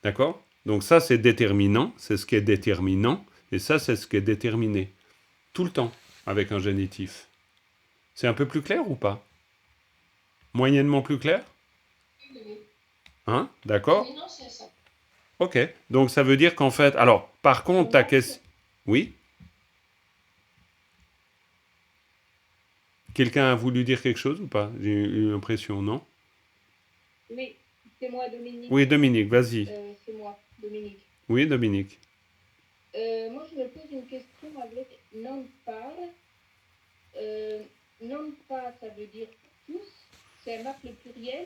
A: D'accord? Donc ça, c'est déterminant, c'est ce qui est déterminant, et ça, c'est ce qui est déterminé. Tout le temps, avec un génitif. C'est un peu plus clair ou pas? Moyennement plus clair?
F: Oui, oui.
A: Hein? D'accord?
F: Oui, non, c'est ça.
A: Ok. Donc ça veut dire qu'en fait... Alors, par contre, ta question... Oui? Quelqu'un a voulu dire quelque chose ou pas? J'ai eu l'impression, non?
C: Oui, c'est moi, Dominique.
A: Oui, Dominique, vas-y.
C: C'est moi, Dominique.
A: Oui, Dominique.
C: Moi, je me pose une question avec non-par. Non-pas, ça veut dire tous. Ça marque le pluriel.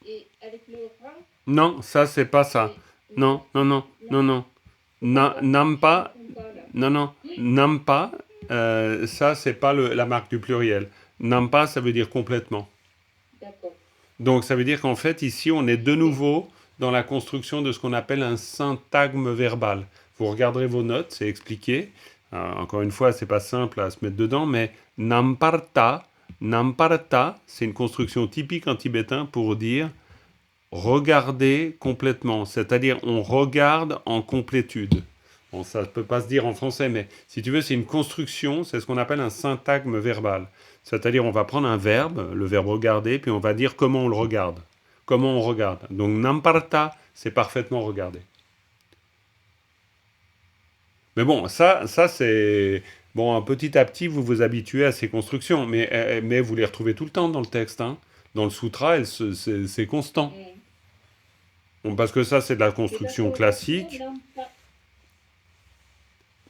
C: Et avec le ra.
A: Non, ça, c'est pas ça. Non, non, non, non, non. Nampa, non, non. Nampa, ça, c'est pas la marque du pluriel. Nampa, ça veut dire complètement.
C: D'accord.
A: Donc, ça veut dire qu'en fait, ici, on est de nouveau dans la construction de ce qu'on appelle un syntagme verbal. Vous regarderez vos notes, c'est expliqué. Encore une fois, c'est pas simple à se mettre dedans, mais namparta, c'est une construction typique en tibétain pour dire regarder complètement, c'est-à-dire on regarde en complétude. Bon, ça ne peut pas se dire en français, mais si tu veux, c'est une construction, c'est ce qu'on appelle un syntagme verbal. C'est-à-dire on va prendre un verbe, le verbe regarder, puis on va dire comment on le regarde. Comment on regarde. Donc namparta, c'est parfaitement regarder. Mais bon, ça c'est... Bon, petit à petit, vous vous habituez à ces constructions, mais vous les retrouvez tout le temps dans le texte. Hein. Dans le sutra, c'est constant. Bon, parce que ça, c'est de la construction classique.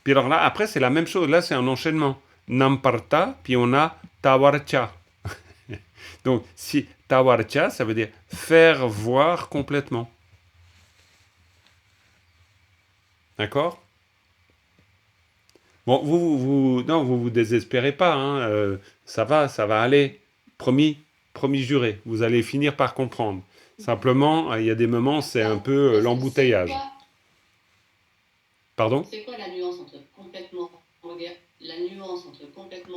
A: Puis alors là, après, c'est la même chose. Là, c'est un enchaînement. Namparta, puis on a tawarcha. Donc, si tawarcha, ça veut dire faire voir complètement. D'accord? Bon, non, vous désespérez pas. Hein, ça va aller. Promis, promis juré. Vous allez finir par comprendre. Simplement, il y a des moments, c'est un peu l'embouteillage. Pardon?
D: C'est quoi la nuance entre complètement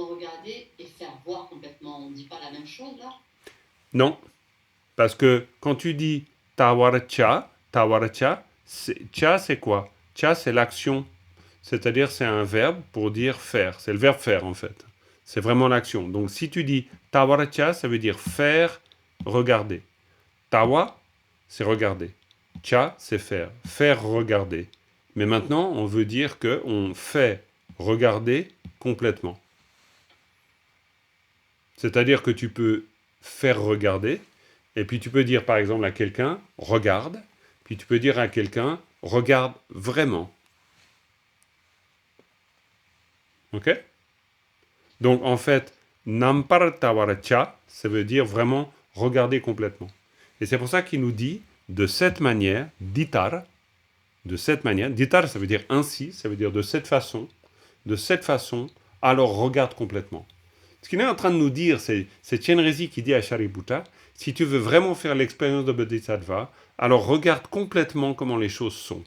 D: regarder et faire voir complètement? On ne dit pas la même chose là?
A: Non. Parce que quand tu dis tawarcha, cha c'est quoi? Cha c'est l'action. C'est-à-dire c'est un verbe pour dire faire. C'est le verbe faire en fait. C'est vraiment l'action. Donc si tu dis tawarcha, ça veut dire faire, regarder. Tawa, c'est regarder. Cha, c'est faire. Faire regarder. Mais maintenant, on veut dire qu'on fait regarder complètement. C'est-à-dire que tu peux faire regarder, et puis tu peux dire par exemple à quelqu'un, regarde, puis tu peux dire à quelqu'un, regarde vraiment. Ok? Donc en fait, nampartawaracha, ça veut dire vraiment regarder complètement. Et c'est pour ça qu'il nous dit, de cette manière, ditar, ditar ça veut dire ainsi, ça veut dire de cette façon, alors regarde complètement. Ce qu'il est en train de nous dire, c'est Chenrezig qui dit à Shariputra, si tu veux vraiment faire l'expérience de Bodhisattva, alors regarde complètement comment les choses sont.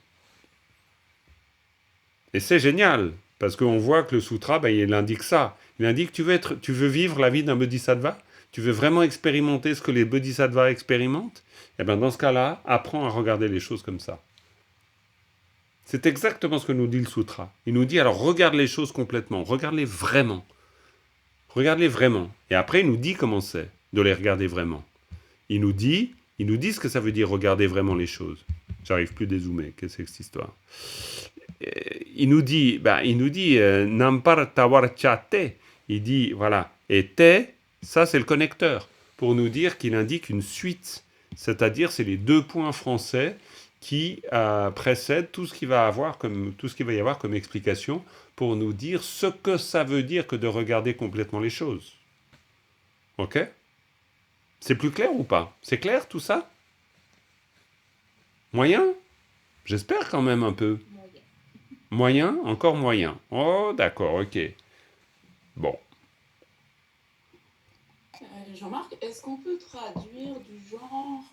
A: Et c'est génial, parce qu'on voit que le sutra, il indique ça. Il indique, tu veux vivre la vie d'un Bodhisattva? Tu veux vraiment expérimenter ce que les Bodhisattvas expérimentent? Eh bien, dans ce cas-là, apprends à regarder les choses comme ça. C'est exactement ce que nous dit le sutra. Il nous dit, alors regarde les choses complètement, regarde-les vraiment. Regarde-les vraiment. Et après, il nous dit comment c'est de les regarder vraiment. Il nous dit ce que ça veut dire regarder vraiment les choses. J'arrive plus à dézoomer, qu'est-ce que c'est que cette histoire? Il nous dit, nampar tawarcha te. Il dit, voilà, et te, ça c'est le connecteur, pour nous dire qu'il indique une suite. C'est-à-dire, c'est les deux points français qui précèdent tout ce qu'il va y avoir comme explication pour nous dire ce que ça veut dire que de regarder complètement les choses. Ok? C'est plus clair ou pas? C'est clair tout ça? Moyen? J'espère quand même un peu. Moyen? Encore moyen. Oh, d'accord, ok. Bon.
E: Jean-Marc, est-ce qu'on peut traduire du genre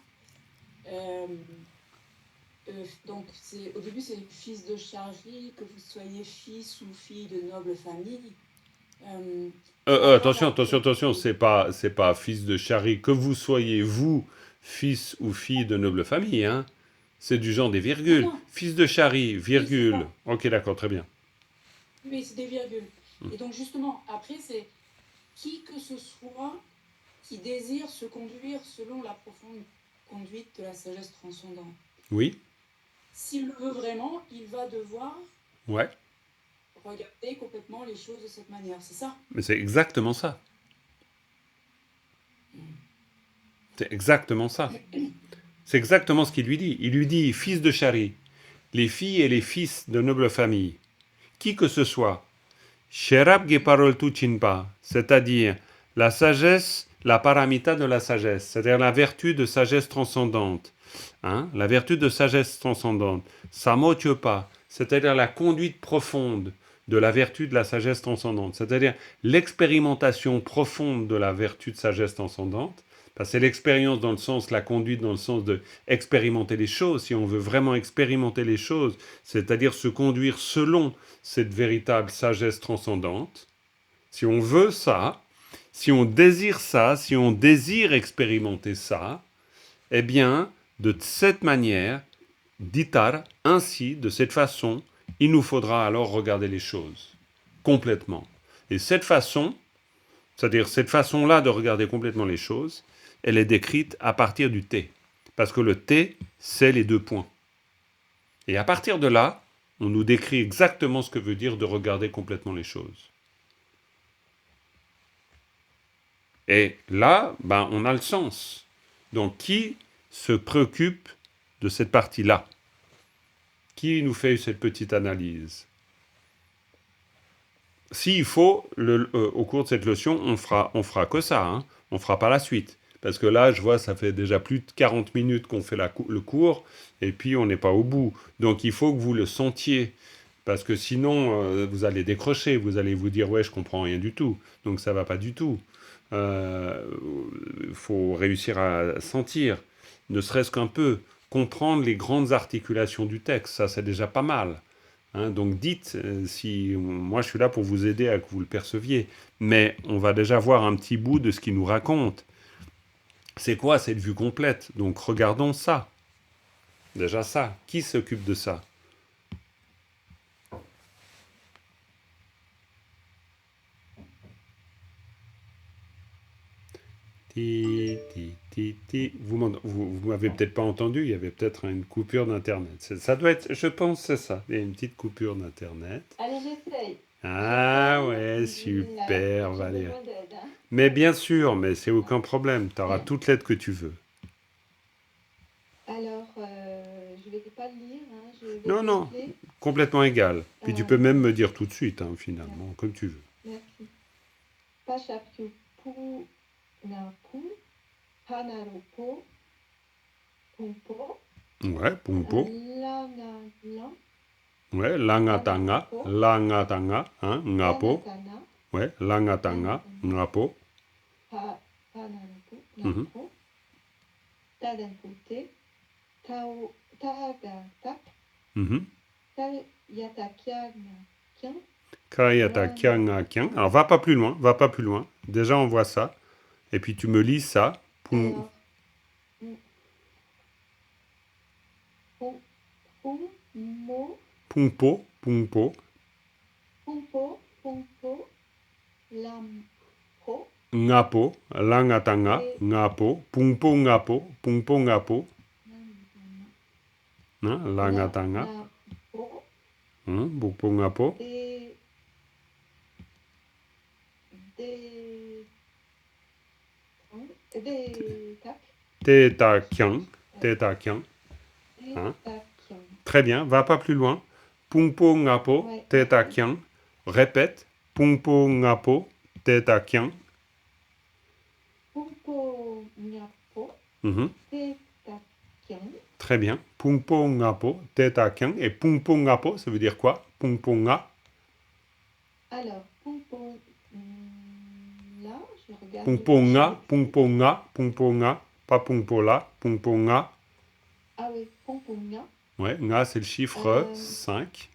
E: euh, donc au début c'est fils de Charlie, que vous soyez fils ou fille de noble famille.
A: Attention, attention, attention, c'est pas fils de Chari, que vous soyez, vous, fils ou fille de noble famille, hein. C'est du genre des
E: Non,
A: virgules.
E: non,
A: Fils de Chari,
E: oui, c'est
A: virgule.
E: ça.
A: Ok, d'accord, très bien.
E: Oui, c'est des virgules. Et donc justement, après, c'est qui que ce soit qui désire se conduire selon la profonde conduite de la sagesse transcendante.
A: Oui?
E: S'il le veut vraiment, il va devoir
A: Ouais.
E: regarder complètement les choses de cette manière, c'est ça?
A: Mais c'est exactement ça. C'est exactement ça. C'est exactement ce qu'il lui dit. Il lui dit, fils de Chari, les filles et les fils de noble famille, qui que ce soit, Sherab Geparol Tuchinpa, c'est-à-dire la sagesse, la paramita de la sagesse, c'est-à-dire la vertu de sagesse transcendante. Hein, la vertu de sagesse transcendante. Samotyopa, c'est-à-dire la conduite profonde de la vertu de la sagesse transcendante, c'est-à-dire l'expérimentation profonde de la vertu de sagesse transcendante. C'est l'expérience dans le sens, la conduite dans le sens de expérimenter les choses. Si on veut vraiment expérimenter les choses, c'est-à-dire se conduire selon cette véritable sagesse transcendante, si on veut ça, si on désire expérimenter ça, eh bien, de cette manière, ditar, ainsi, de cette façon, il nous faudra alors regarder les choses complètement. Et cette façon, c'est-à-dire cette façon-là de regarder complètement les choses, elle est décrite à partir du T. Parce que le T, c'est les deux points. Et à partir de là, on nous décrit exactement ce que veut dire de regarder complètement les choses. Et là, ben, on a le sens. Donc, qui se préoccupe de cette partie-là? Qui nous fait cette petite analyse? S'il faut, au cours de cette leçon, on fera que ça. Hein. On ne fera pas la suite. Parce que là, je vois, ça fait déjà plus de 40 minutes qu'on fait le cours, et puis on n'est pas au bout. Donc, il faut que vous le sentiez. Parce que sinon, vous allez décrocher. Vous allez vous dire, ouais, je comprends rien du tout. Donc, ça ne va pas du tout. Il faut réussir à sentir, ne serait-ce qu'un peu, comprendre les grandes articulations du texte. Ça, c'est déjà pas mal. Hein, donc dites, si moi je suis là pour vous aider à que vous le perceviez, mais on va déjà voir un petit bout de ce qu'il nous raconte. C'est quoi cette vue complète? Donc regardons ça. Déjà ça. Qui s'occupe de ça? Ti, ti, ti, ti. Vous m'avez peut-être pas entendu, il y avait peut-être une coupure d'internet. Ça doit être, je pense, c'est ça. Il y a une petite coupure d'internet.
C: Allez, j'essaye.
A: Ah ouais, super, Valérie. Mais bien sûr, mais c'est aucun problème. Tu auras toute l'aide que tu veux.
C: Alors, je vais pas le lire. Hein, je vais
A: Non, non,
C: t'appeler.
A: complètement égal. Puis tu peux même me dire tout de suite, hein, finalement, comme tu veux.
C: Merci. Pachapiu pu napu, hanarupo, pumpo,
A: Ouais, pumpo.
C: langatana,
A: Ouais, langatanga, langatanga, hein, ngapo.
C: langatana,
A: Ouais, langatanga, ngapo.
C: hanarupo,
A: Mhm.
C: napo, tadankute, tagatak,
A: Mhm.
C: yatakyagnakin,
A: Kayata kyanga kyang. Alors va pas plus loin, va pas plus loin. Déjà on voit ça. Et puis tu me lis ça.
C: alors, mo,
A: Pumpo, pumpo.
C: pumpo, pumpo, lampo,
A: Ngapo, langatanga, ngapo, pumpo ngapo, pumpo ngapo. Hein, langatanga,
C: lampo,
A: hein, pumpo ngapo.
C: des
A: Teta kyang, teta kyang. Hein. Très bien, va pas plus loin. Pumpo ngapo,
C: Ouais.
A: teta kyang. Répète. Pumpo ngapo, teta kyang.
C: Pumpo Nyapo,
A: Mhm.
C: Tetakian,
A: Très bien. Pumpo ngapo, teta kyang. Et pumpo ngapo, ça veut dire quoi? Pungponga.
C: Alors, là, je regarde.
A: Pungponga, Pungponga, Pungponga. Pas Pungpola, Pungponga.
C: Ah oui, Pongponga.
A: Ouais, nga, c'est le chiffre
C: Euh.
A: 5.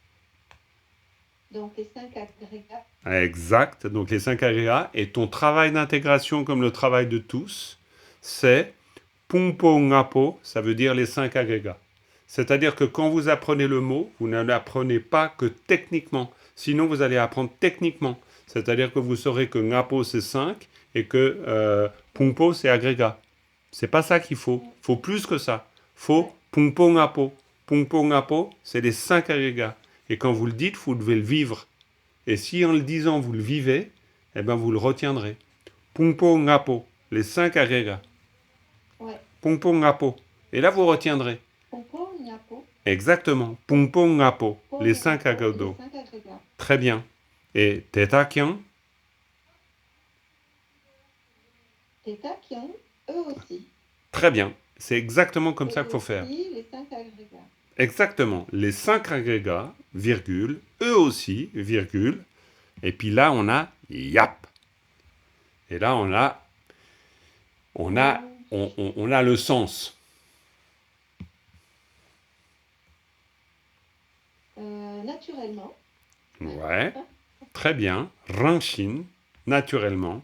C: Donc, les 5 agrégats.
A: Exact. Donc, les 5 agrégats. Et ton travail d'intégration, comme le travail de tous, c'est Pungpongapo. Ça veut dire les 5 agrégats. C'est-à-dire que quand vous apprenez le mot, vous ne l'apprenez pas que techniquement. Sinon, vous allez apprendre techniquement. C'est-à-dire que vous saurez que ngapo, c'est 5 et que pungpo, c'est agrégat. C'est pas ça qu'il faut. Il faut plus que ça. Il faut pungpongapo. Pungpongapo, c'est les 5 agrégats. Et quand vous le dites, vous devez le vivre. Et si en le disant, vous le vivez, eh ben vous le retiendrez. Pungpongapo, les 5 agrégats.
C: Ouais.
A: Pungpongapo. Et là, vous retiendrez.
C: Pongpongapo.
A: Exactement. Pungpongapo, les 5 agrégats.
C: Les 5 agrégats.
A: Très bien. Et Tetakian,
C: Tetakian, eux aussi.
A: très bien. C'est exactement comme ça qu'il faut faire.
C: Les 5 agrégats.
A: Exactement. Les 5 agrégats, virgule, eux aussi, virgule. Et puis là, on a yap. Et là, on a le sens.
C: Naturellement.
A: Ouais. Très bien. Ranshin, naturellement.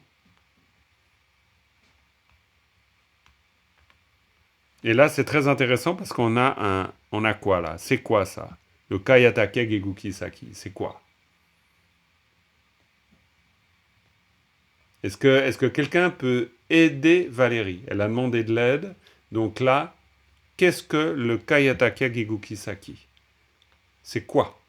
A: Et là, c'est très intéressant parce qu'on a on a quoi là? C'est quoi ça? Le Kayatake Geguki Saki, c'est quoi? Est-ce que quelqu'un peut aider Valérie? Elle a demandé de l'aide. Donc là, qu'est-ce que le Kayatake Geguki Saki? C'est quoi?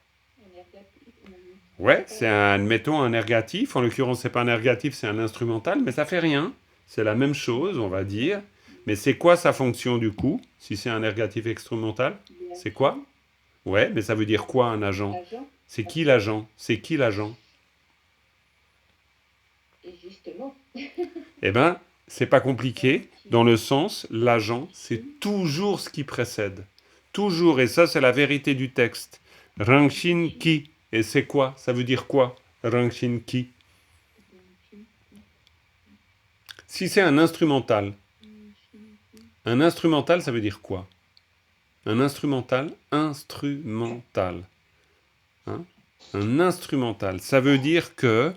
A: Ouais, c'est admettons un ergatif. En l'occurrence, c'est pas un ergatif, c'est un instrumental, mais ça fait rien. C'est la même chose, on va dire. Mais c'est quoi sa fonction du coup, si c'est un ergatif instrumental? C'est quoi? Ouais, mais ça veut dire quoi un agent?
C: L'agent.
A: C'est qui l'agent? C'est qui l'agent?
C: Et justement.
A: Eh bien, c'est pas compliqué. Dans le sens, l'agent, c'est toujours ce qui précède. Toujours, et ça c'est la vérité du texte. Rangshin ki. Et c'est quoi? Ça veut dire quoi? Rangshin ki. Si c'est un instrumental, ça veut dire quoi? Un instrumental, instrumental. Hein? Un instrumental, ça veut dire que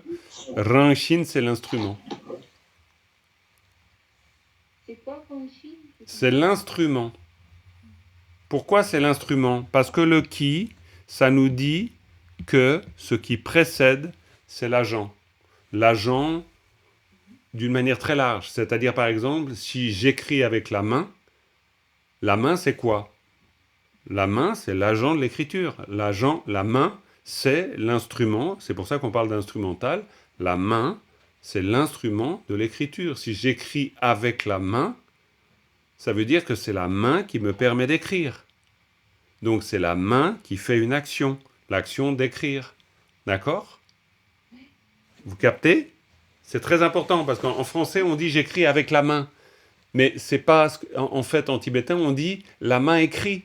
A: Rangshin, c'est l'instrument.
C: C'est quoi Rangshin?
A: C'est l'instrument. Pourquoi c'est l'instrument? Parce que le ki, ça nous dit que ce qui précède, c'est l'agent. L'agent d'une manière très large. C'est-à-dire, par exemple, si j'écris avec la main c'est quoi? La main, c'est l'agent de l'écriture. La main, c'est l'instrument. C'est pour ça qu'on parle d'instrumental. La main, c'est l'instrument de l'écriture. Si j'écris avec la main, ça veut dire que c'est la main qui me permet d'écrire. Donc c'est la main qui fait une action, l'action d'écrire. D'accord? Vous captez? C'est très important parce qu'en français on dit j'écris avec la main. Mais c'est pas... En fait, en tibétain, on dit la main écrit.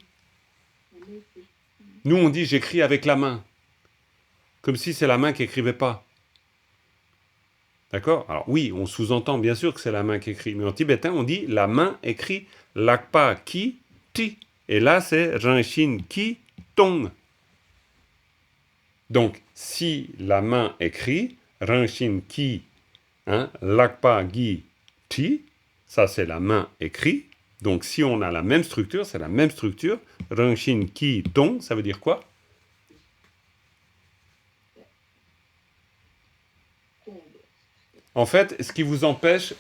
A: Nous, on dit j'écris avec la main. Comme si c'est la main qui écrivait pas. D'accord? Alors oui, on sous-entend bien sûr que c'est la main qui écrit. Mais en tibétain, on dit la main écrit lakpa ki ti. Et là, c'est ranshin ki tong. Donc, si la main écrit, ranshin ki, lakpa gi ti, ça c'est la main écrit. Donc, si on a la même structure, c'est la même structure. Ranshin ki tong, ça veut dire quoi? En fait, ce qui vous empêche,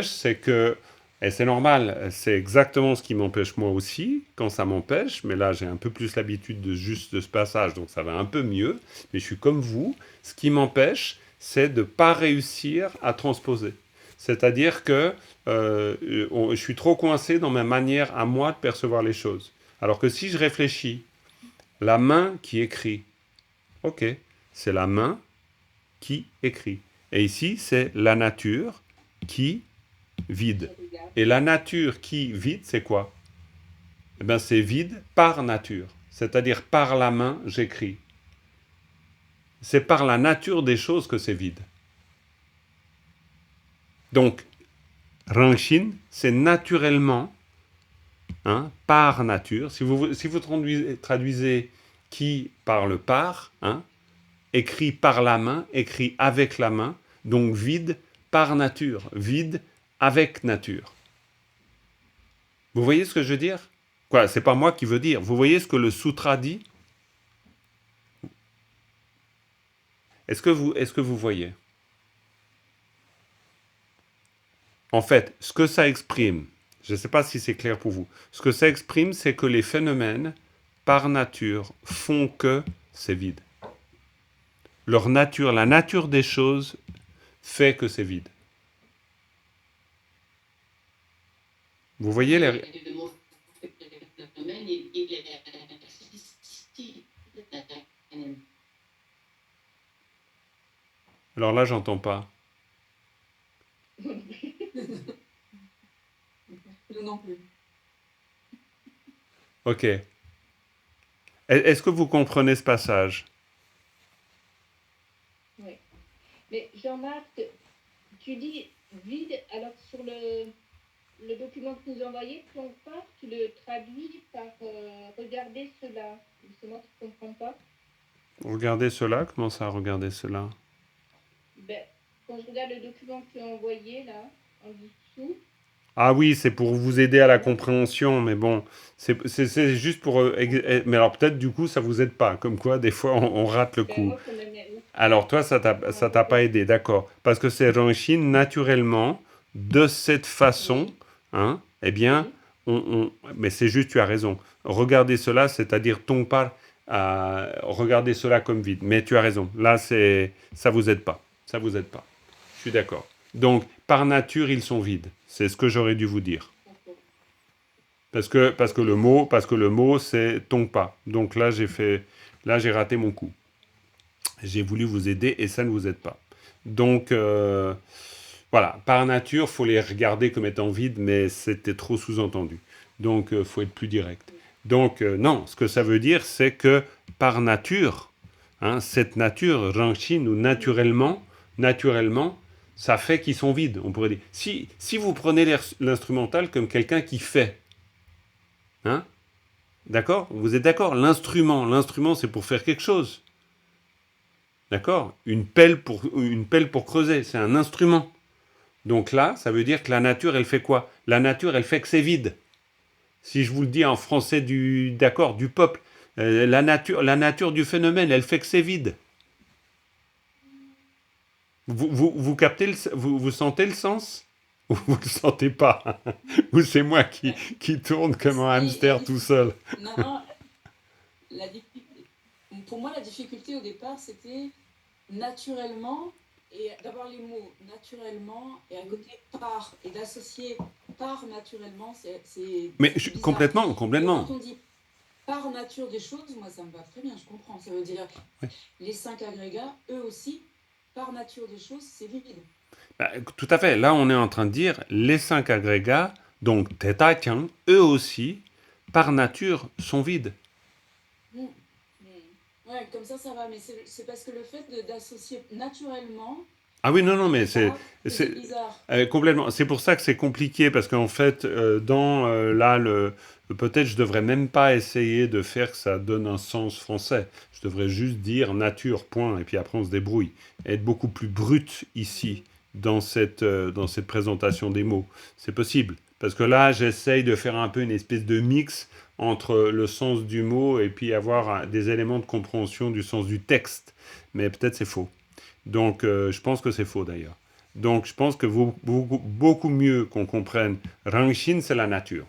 A: c'est que, et c'est normal, c'est exactement ce qui m'empêche moi aussi, quand ça m'empêche, mais là j'ai un peu plus l'habitude de ce passage, donc ça va un peu mieux, mais je suis comme vous, ce qui m'empêche, c'est de ne pas réussir à transposer. C'est-à-dire que je suis trop coincé dans ma manière à moi de percevoir les choses. Alors que si je réfléchis, la main qui écrit, ok, c'est la main qui écrit. Et ici, c'est la nature qui vide. Et la nature qui vide, c'est quoi? Eh bien, c'est vide par nature. C'est-à-dire, par la main, j'écris. C'est par la nature des choses que c'est vide. Donc, Rangshin, c'est naturellement, hein, par nature. Si vous traduisez qui par le par, hein, écrit par la main, écrit avec la main, donc vide par nature, vide avec nature. Vous voyez ce que je veux dire? Quoi, c'est pas moi qui veux dire. Vous voyez ce que le sutra dit? Est-ce que vous voyez? En fait, ce que ça exprime, je ne sais pas si c'est clair pour vous, ce que ça exprime, c'est que les phénomènes, par nature, font que c'est vide. Leur nature, la nature des choses, fait que c'est vide. Vous voyez les...
D: Le mot phénomène, il est explicite.
A: Alors là, j'entends pas.
E: Nous non plus.
A: Ok. Est-ce que vous comprenez ce passage?
C: Oui. Mais Jean-Marc, tu dis vide, alors sur le document que nous envoyez, ton part, tu le traduis par regarder cela. C'est moi qui ne comprends pas.
A: Regardez cela. Comment ça, regardez cela?
C: Ben, quand je regarde le document que tu as envoyé là, en dessous,
A: Ah oui, c'est pour vous aider à la compréhension, mais bon, c'est juste pour... mais alors peut-être du coup, ça vous aide pas. Comme quoi, des fois, on rate le
C: ben,
A: coup.
C: moi, ça me met ouf.
A: Alors toi, ça t'a pas aidé, d'accord. Parce que c'est Rangshin, naturellement, de cette façon, hein, eh bien, mais c'est juste, tu as raison. Regardez cela, c'est-à-dire ton par, regardez cela comme vide. Mais tu as raison, là, ça vous aide pas. Ça vous aide pas. Je suis d'accord. Donc, par nature, ils sont vides. C'est ce que j'aurais dû vous dire. Parce que le mot, c'est ton pas. Donc là, j'ai raté mon coup. J'ai voulu vous aider et ça ne vous aide pas. Donc, voilà, par nature, il faut les regarder comme étant vides, mais c'était trop sous-entendu. Donc, il faut être plus direct. Donc, non, ce que ça veut dire, c'est que par nature, hein, cette nature, Rangshin, ou naturellement, ça fait qu'ils sont vides, on pourrait dire. Si vous prenez l'instrumental comme quelqu'un qui fait, hein, d'accord? Vous êtes d'accord? L'instrument, c'est pour faire quelque chose. D'accord? Une pelle pour creuser, c'est un instrument. Donc là, ça veut dire que la nature, elle fait quoi? La nature, elle fait que c'est vide. Si je vous le dis en français du peuple, la nature du phénomène, elle fait que c'est vide. Vous captez, vous sentez le sens? Ou vous ne le sentez pas? Ou c'est moi qui tourne comme un hamster tout seul?
E: Non, pour moi, la difficulté au départ, c'était naturellement, et d'avoir les mots naturellement, et à côté par, et d'associer par naturellement, c'est
A: Mais
E: bizarre.
A: complètement.
E: Quand on dit par nature des choses, moi ça me va très bien, je comprends. Ça veut dire
A: Oui.
E: les 5 agrégats, eux aussi, par nature des choses, c'est vide.
A: Bah, tout à fait. Là, on est en train de dire les 5 agrégats, donc Theta, Tian, eux aussi, par nature, sont vides.
E: Ouais, comme ça va, mais c'est parce que le fait d'associer naturellement.
A: Ah oui, non, mais
E: c'est
A: bizarre. Complètement. C'est pour ça que c'est compliqué, parce qu'en fait, peut-être je devrais même pas essayer de faire que ça donne un sens français. Je devrais juste dire nature, point, et puis après on se débrouille. Être beaucoup plus brut ici, dans cette présentation des mots. C'est possible. Parce que là, j'essaye de faire un peu une espèce de mix entre le sens du mot et puis avoir des éléments de compréhension du sens du texte. Mais peut-être c'est faux. Donc, je pense que c'est faux d'ailleurs. Donc, je pense que beaucoup mieux qu'on comprenne Rangshin, c'est la nature.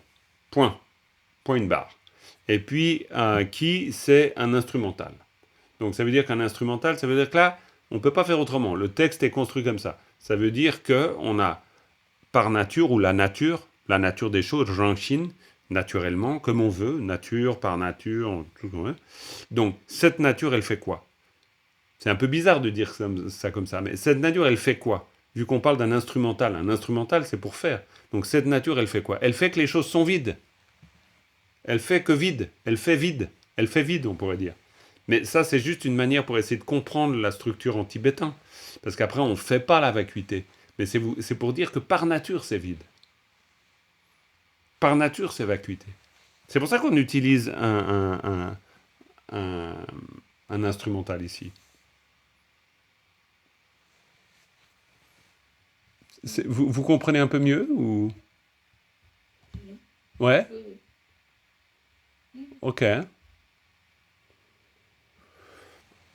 A: Point. Point barre. Et puis, Ki, c'est un instrumental. Donc, ça veut dire qu'un instrumental, ça veut dire que là, on ne peut pas faire autrement. Le texte est construit comme ça. Ça veut dire qu'on a, par nature, ou la nature des choses, Rangshin, naturellement, comme on veut, nature, par nature, tout comme ça. Donc, cette nature, elle fait quoi? C'est un peu bizarre de dire ça comme ça, mais cette nature, elle fait quoi? Vu qu'on parle d'un instrumental, un instrumental, c'est pour faire. Donc, cette nature, elle fait quoi? Elle fait que les choses sont vides. Elle fait que vide. Elle fait vide. Elle fait vide, on pourrait dire. Mais ça, c'est juste une manière pour essayer de comprendre la structure en tibétain. Parce qu'après, on ne fait pas la vacuité. Mais c'est pour dire que par nature, c'est vide. Par nature, c'est vacuité. C'est pour ça qu'on utilise un, un instrumental ici. Vous comprenez un peu mieux ou... Ouais,
C: Oui, oui.
A: ok. Et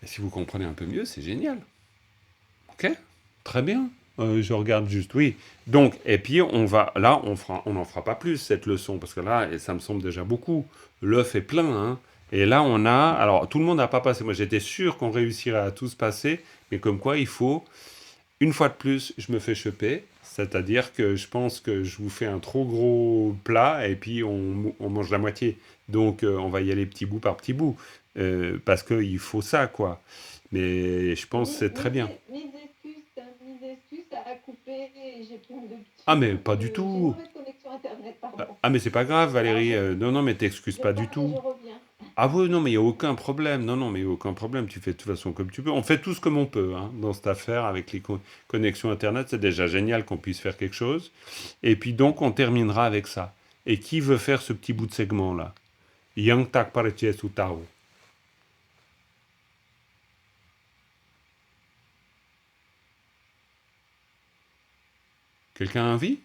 A: si vous comprenez un peu mieux, c'est génial. Ok, très bien. Je regarde juste, oui. Donc, et puis là, on n'en fera pas plus cette leçon parce que là, et ça me semble déjà beaucoup. L'œuf est plein, hein. Et là, alors tout le monde n'a pas passé. Moi, j'étais sûr qu'on réussirait à tous passer, mais comme quoi, il faut une fois de plus, je me fais choper. C'est-à-dire que je pense que je vous fais un trop gros plat et puis on mange la moitié. Donc, on va y aller petit bout par petit bout parce qu'il faut ça, quoi. Mais je pense que c'est très bien.
C: Mes excuses, ça a coupé et j'ai plein de
A: Ah,
C: petits
A: mais
C: bouts
A: pas du
C: de... J'ai une
A: tout.
C: mauvaise connexion Internet, pardon.
A: Ah, mais c'est pas grave,
C: Alors,
A: Valérie. Non, non, mais t'excuses
C: je
A: pas du
C: pars et
A: tout.
C: je reviens.
A: Ah oui, non, mais il n'y a aucun problème. Non, non, mais il n'y a aucun problème. Tu fais de toute façon comme tu peux. On fait tous comme on peut hein, dans cette affaire avec les connexions Internet. C'est déjà génial qu'on puisse faire quelque chose. Et puis donc, on terminera avec ça. Et qui veut faire ce petit bout de segment-là? Yang tak pareches ou tao. Quelqu'un a envie?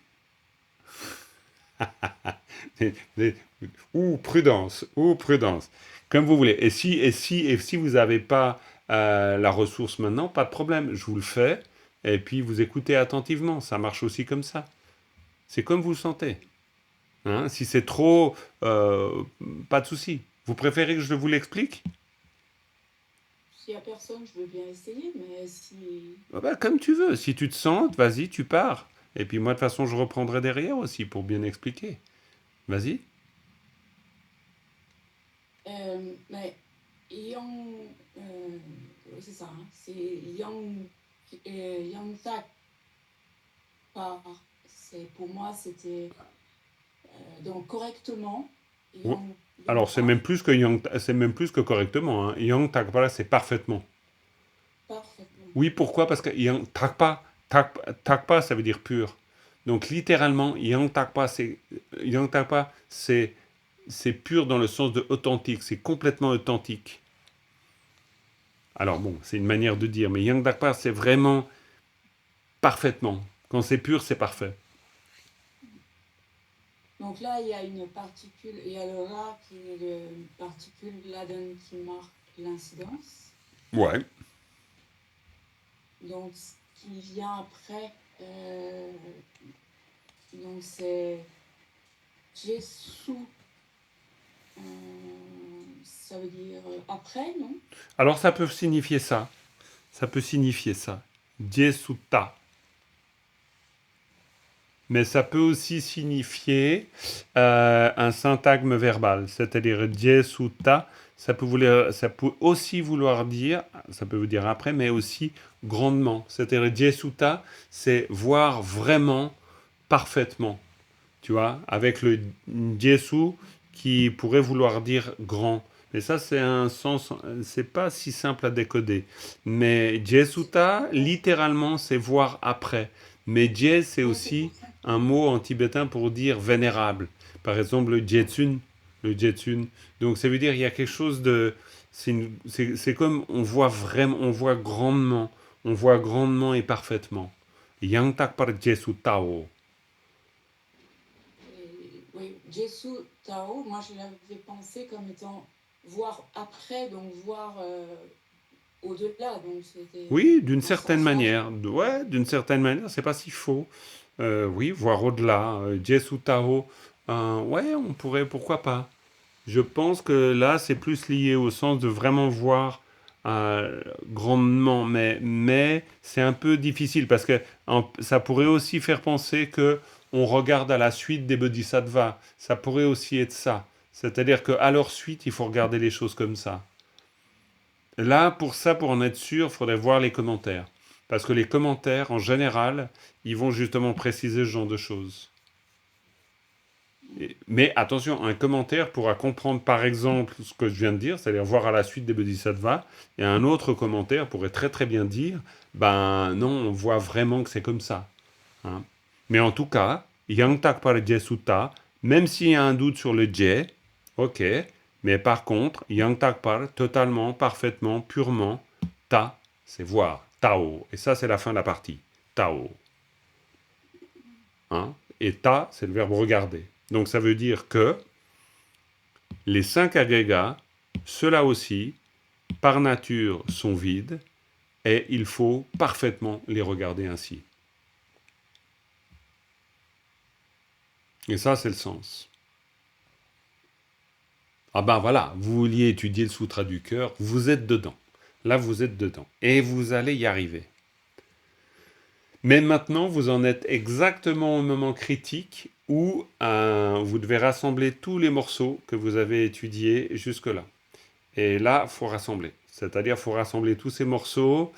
A: Ou prudence, ou prudence. Comme vous voulez. Et si vous n'avez pas la ressource maintenant, pas de problème. Je vous le fais. Et puis vous écoutez attentivement. Ça marche aussi comme ça. C'est comme vous le sentez. Hein, si c'est trop, pas de souci. Vous préférez que je vous l'explique?
E: S'il n'y a personne, je veux bien essayer, mais si...
A: Ah bah, comme tu veux. Si tu te sens, vas-y, tu pars. Et puis moi, de toute façon, je reprendrai derrière aussi pour bien expliquer. Vas-y.
E: Mais Yang... oui, c'est ça, hein, c'est Yang... Yang Tak par... Pour moi, c'était... donc correctement,
A: Ouais.
E: Yang...
A: Alors,
E: Yang Tak,
A: c'est même plus que correctement. Hein. Yang takpa, c'est parfaitement.
E: parfaitement.
A: Oui, pourquoi? Parce que yang takpa, ça veut dire pur. Donc, littéralement, yang takpa, c'est pur dans le sens de authentique. C'est complètement authentique. Alors bon, c'est une manière de dire, mais yang takpa, c'est vraiment parfaitement. Quand c'est pur, c'est parfait.
E: Donc là, il y a une particule, il y a le Ra qui est une particule là-dedans qui marque l'incidence.
A: Ouais.
E: Donc, ce qui vient après, donc c'est Jesu, ça veut dire après, non?
A: Alors ça peut signifier ça. Ça peut signifier ça. Jesutta. Mais ça peut aussi signifier un syntagme verbal. C'est-à-dire Jesutta, ça peut aussi vouloir dire, ça peut vous dire après, mais aussi grandement. C'est-à-dire Jesutta, c'est voir vraiment parfaitement. Tu vois, avec le Jesu qui pourrait vouloir dire grand. Mais ça, c'est un sens, c'est pas si simple à décoder. Mais Jesuta, littéralement, c'est voir après. Mais Je, c'est
E: Ah, c'est
A: aussi
E: pour ça.
A: un mot en tibétain pour dire vénérable. Par exemple, le Jetsun. Donc, ça veut dire il y a quelque chose de, c'est comme on voit vraiment, on voit grandement et parfaitement. Yang tak par Jesu Tao.
E: Oui, Jesu Tao, moi je l'avais pensé comme étant voir après, donc voir au-delà. Donc c'était
A: Oui, d'une
E: dans ce
A: certaine
E: sens-là.
A: manière. Ouais, d'une certaine manière, c'est pas si faux. Oui, voir au-delà. Jesu Tao. Ouais, on pourrait, pourquoi pas. Je pense que là, c'est plus lié au sens de vraiment voir grandement, mais c'est un peu difficile parce que ça pourrait aussi faire penser que on regarde à la suite des bodhisattvas. Ça pourrait aussi être ça. C'est-à-dire qu'à leur suite, il faut regarder les choses comme ça. Là, pour ça, pour en être sûr, il faudrait voir les commentaires. Parce que les commentaires, en général, ils vont justement préciser ce genre de choses. Mais attention, un commentaire pourra comprendre par exemple ce que je viens de dire, c'est-à-dire voir à la suite des bodhisattvas, et un autre commentaire pourrait très très bien dire, ben non, on voit vraiment que c'est comme ça. Hein. Mais en tout cas, Yang Tak par Je Sutta, même s'il y a un doute sur le Je, ok, mais par contre, Yang Tak par totalement, parfaitement, purement, Ta, c'est voir, Tao. Et ça, c'est la fin de la partie, Tao. Hein. Et Ta, c'est le verbe regarder. Donc ça veut dire que les 5 agrégats, ceux-là aussi, par nature, sont vides, et il faut parfaitement les regarder ainsi. Et ça, c'est le sens. Ah ben voilà, vous vouliez étudier le Sutra du cœur, vous êtes dedans. Là, vous êtes dedans. Et vous allez y arriver. Mais maintenant, vous en êtes exactement au moment critique où vous devez rassembler tous les morceaux que vous avez étudiés jusque-là. Et là, il faut rassembler. C'est-à-dire, il faut rassembler tous ces morceaux.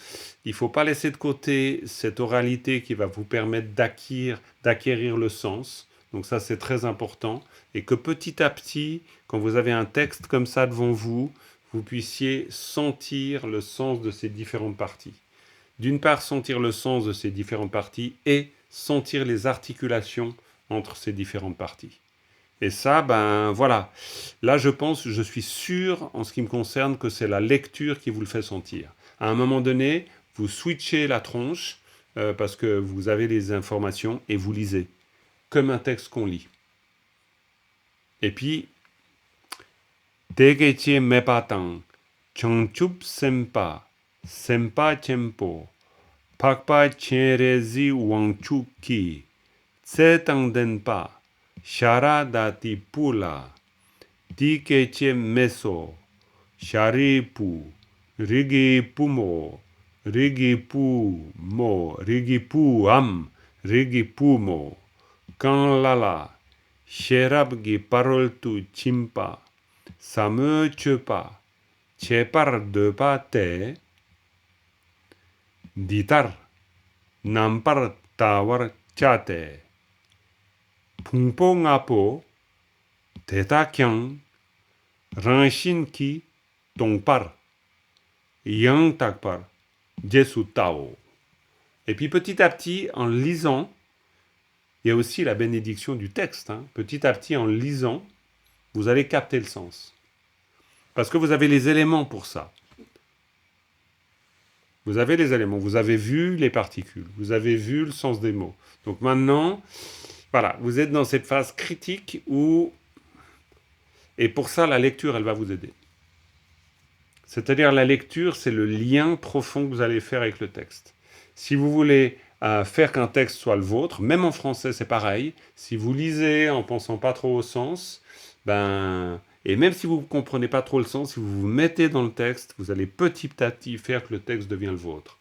A: Il ne faut pas laisser de côté cette oralité qui va vous permettre d'acquérir le sens. Donc ça, c'est très important. Et que petit à petit, quand vous avez un texte comme ça devant vous, vous puissiez sentir le sens de ces différentes parties. D'une part, sentir le sens de ces différentes parties et sentir les articulations entre ces différentes parties. Et ça, ben voilà. Là, je suis sûr, en ce qui me concerne, que c'est la lecture qui vous le fait sentir. À un moment donné, vous switchez la tronche parce que vous avez les informations et vous lisez, comme un texte qu'on lit. Et puis, Tegeche mepatang, changchup sempa, sempa chempo, pakpa cherezi wangchuki, tsetang denpa, Sharadati pula, dikeche meso, sharipu, rigipumo, rigipumo, rigipuam, rigipumo, kanlala, sherabgi paroltu chimpa, same chepa, chepar de pate, ditar, nampar tawar chate. Pungpo ngapo, teta kyang, ranshin ki, tongpar, yang takpar, jesu tao. Et puis petit à petit, en lisant, il y a aussi la bénédiction du texte. Hein. Petit à petit, en lisant, vous allez capter le sens. Parce que vous avez les éléments pour ça. Vous avez les éléments, vous avez vu les particules, vous avez vu le sens des mots. Donc maintenant... Voilà, vous êtes dans cette phase critique où... Et pour ça, la lecture, elle va vous aider. C'est-à-dire, la lecture, c'est le lien profond que vous allez faire avec le texte. Si vous voulez faire qu'un texte soit le vôtre, même en français, c'est pareil. Si vous lisez en pensant pas trop au sens, et même si vous ne comprenez pas trop le sens, si vous vous mettez dans le texte, vous allez petit à petit faire que le texte devienne le vôtre.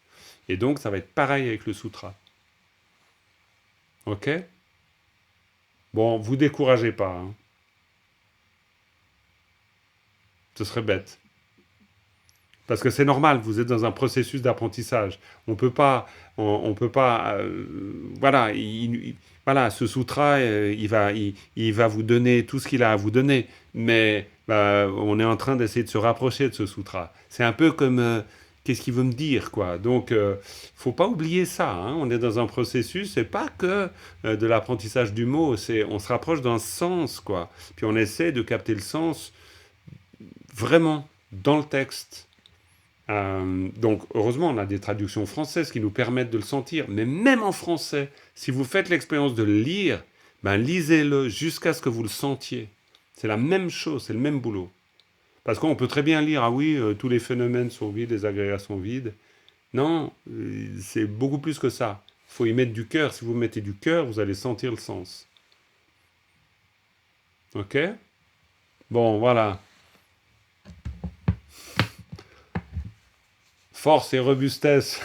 A: Et donc, ça va être pareil avec le sutra. Ok ? Bon, vous découragez pas. Hein. Ce serait bête. Parce que c'est normal, vous êtes dans un processus d'apprentissage. On peut pas, voilà, voilà, ce sutra, il va vous donner tout ce qu'il a à vous donner, mais on est en train d'essayer de se rapprocher de ce sutra. C'est un peu comme, qu'est-ce qu'il veut me dire, quoi. Donc, faut pas oublier ça. Hein. On est dans un processus, c'est pas que de l'apprentissage du mot, on se rapproche d'un sens, quoi. Puis on essaie de capter le sens vraiment dans le texte. Donc, heureusement, on a des traductions françaises qui nous permettent de le sentir. Mais même en français, si vous faites l'expérience de le lire, lisez-le jusqu'à ce que vous le sentiez. C'est la même chose, c'est le même boulot. Parce qu'on peut très bien lire, ah oui, tous les phénomènes sont vides, les agrégats sont vides. Non, c'est beaucoup plus que ça. Il faut y mettre du cœur. Si vous mettez du cœur, vous allez sentir le sens. Ok ? Bon, voilà. Force et robustesse.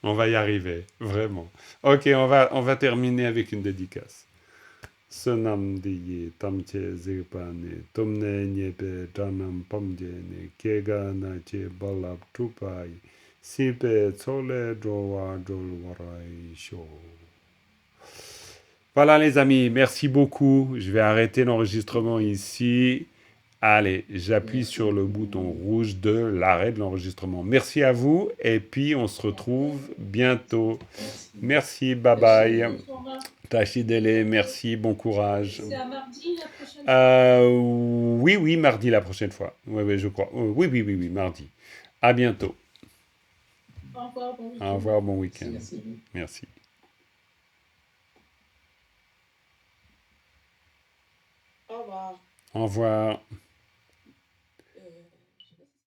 A: On va y arriver, vraiment. Ok, on va terminer avec une dédicace. Sonam diye tamche zirpane, tomne nyepe janam pamjene, kega na che balap tupai, sipe tsole drowa drolwarai sho. Voilà les amis, merci beaucoup. Je vais arrêter l'enregistrement ici. Allez, j'appuie sur le bouton rouge de l'arrêt de l'enregistrement. Merci à vous et puis on se retrouve bientôt. Merci, bye bye. Tachidele, merci, bon courage.
F: C'est à mardi la prochaine fois.
A: Oui, mardi la prochaine fois. Oui, je crois. Oui, mardi. À bientôt.
F: Au revoir, bon
A: Au
F: week-end.
A: revoir, bon week-end. Merci.
E: Au revoir.
A: Au revoir.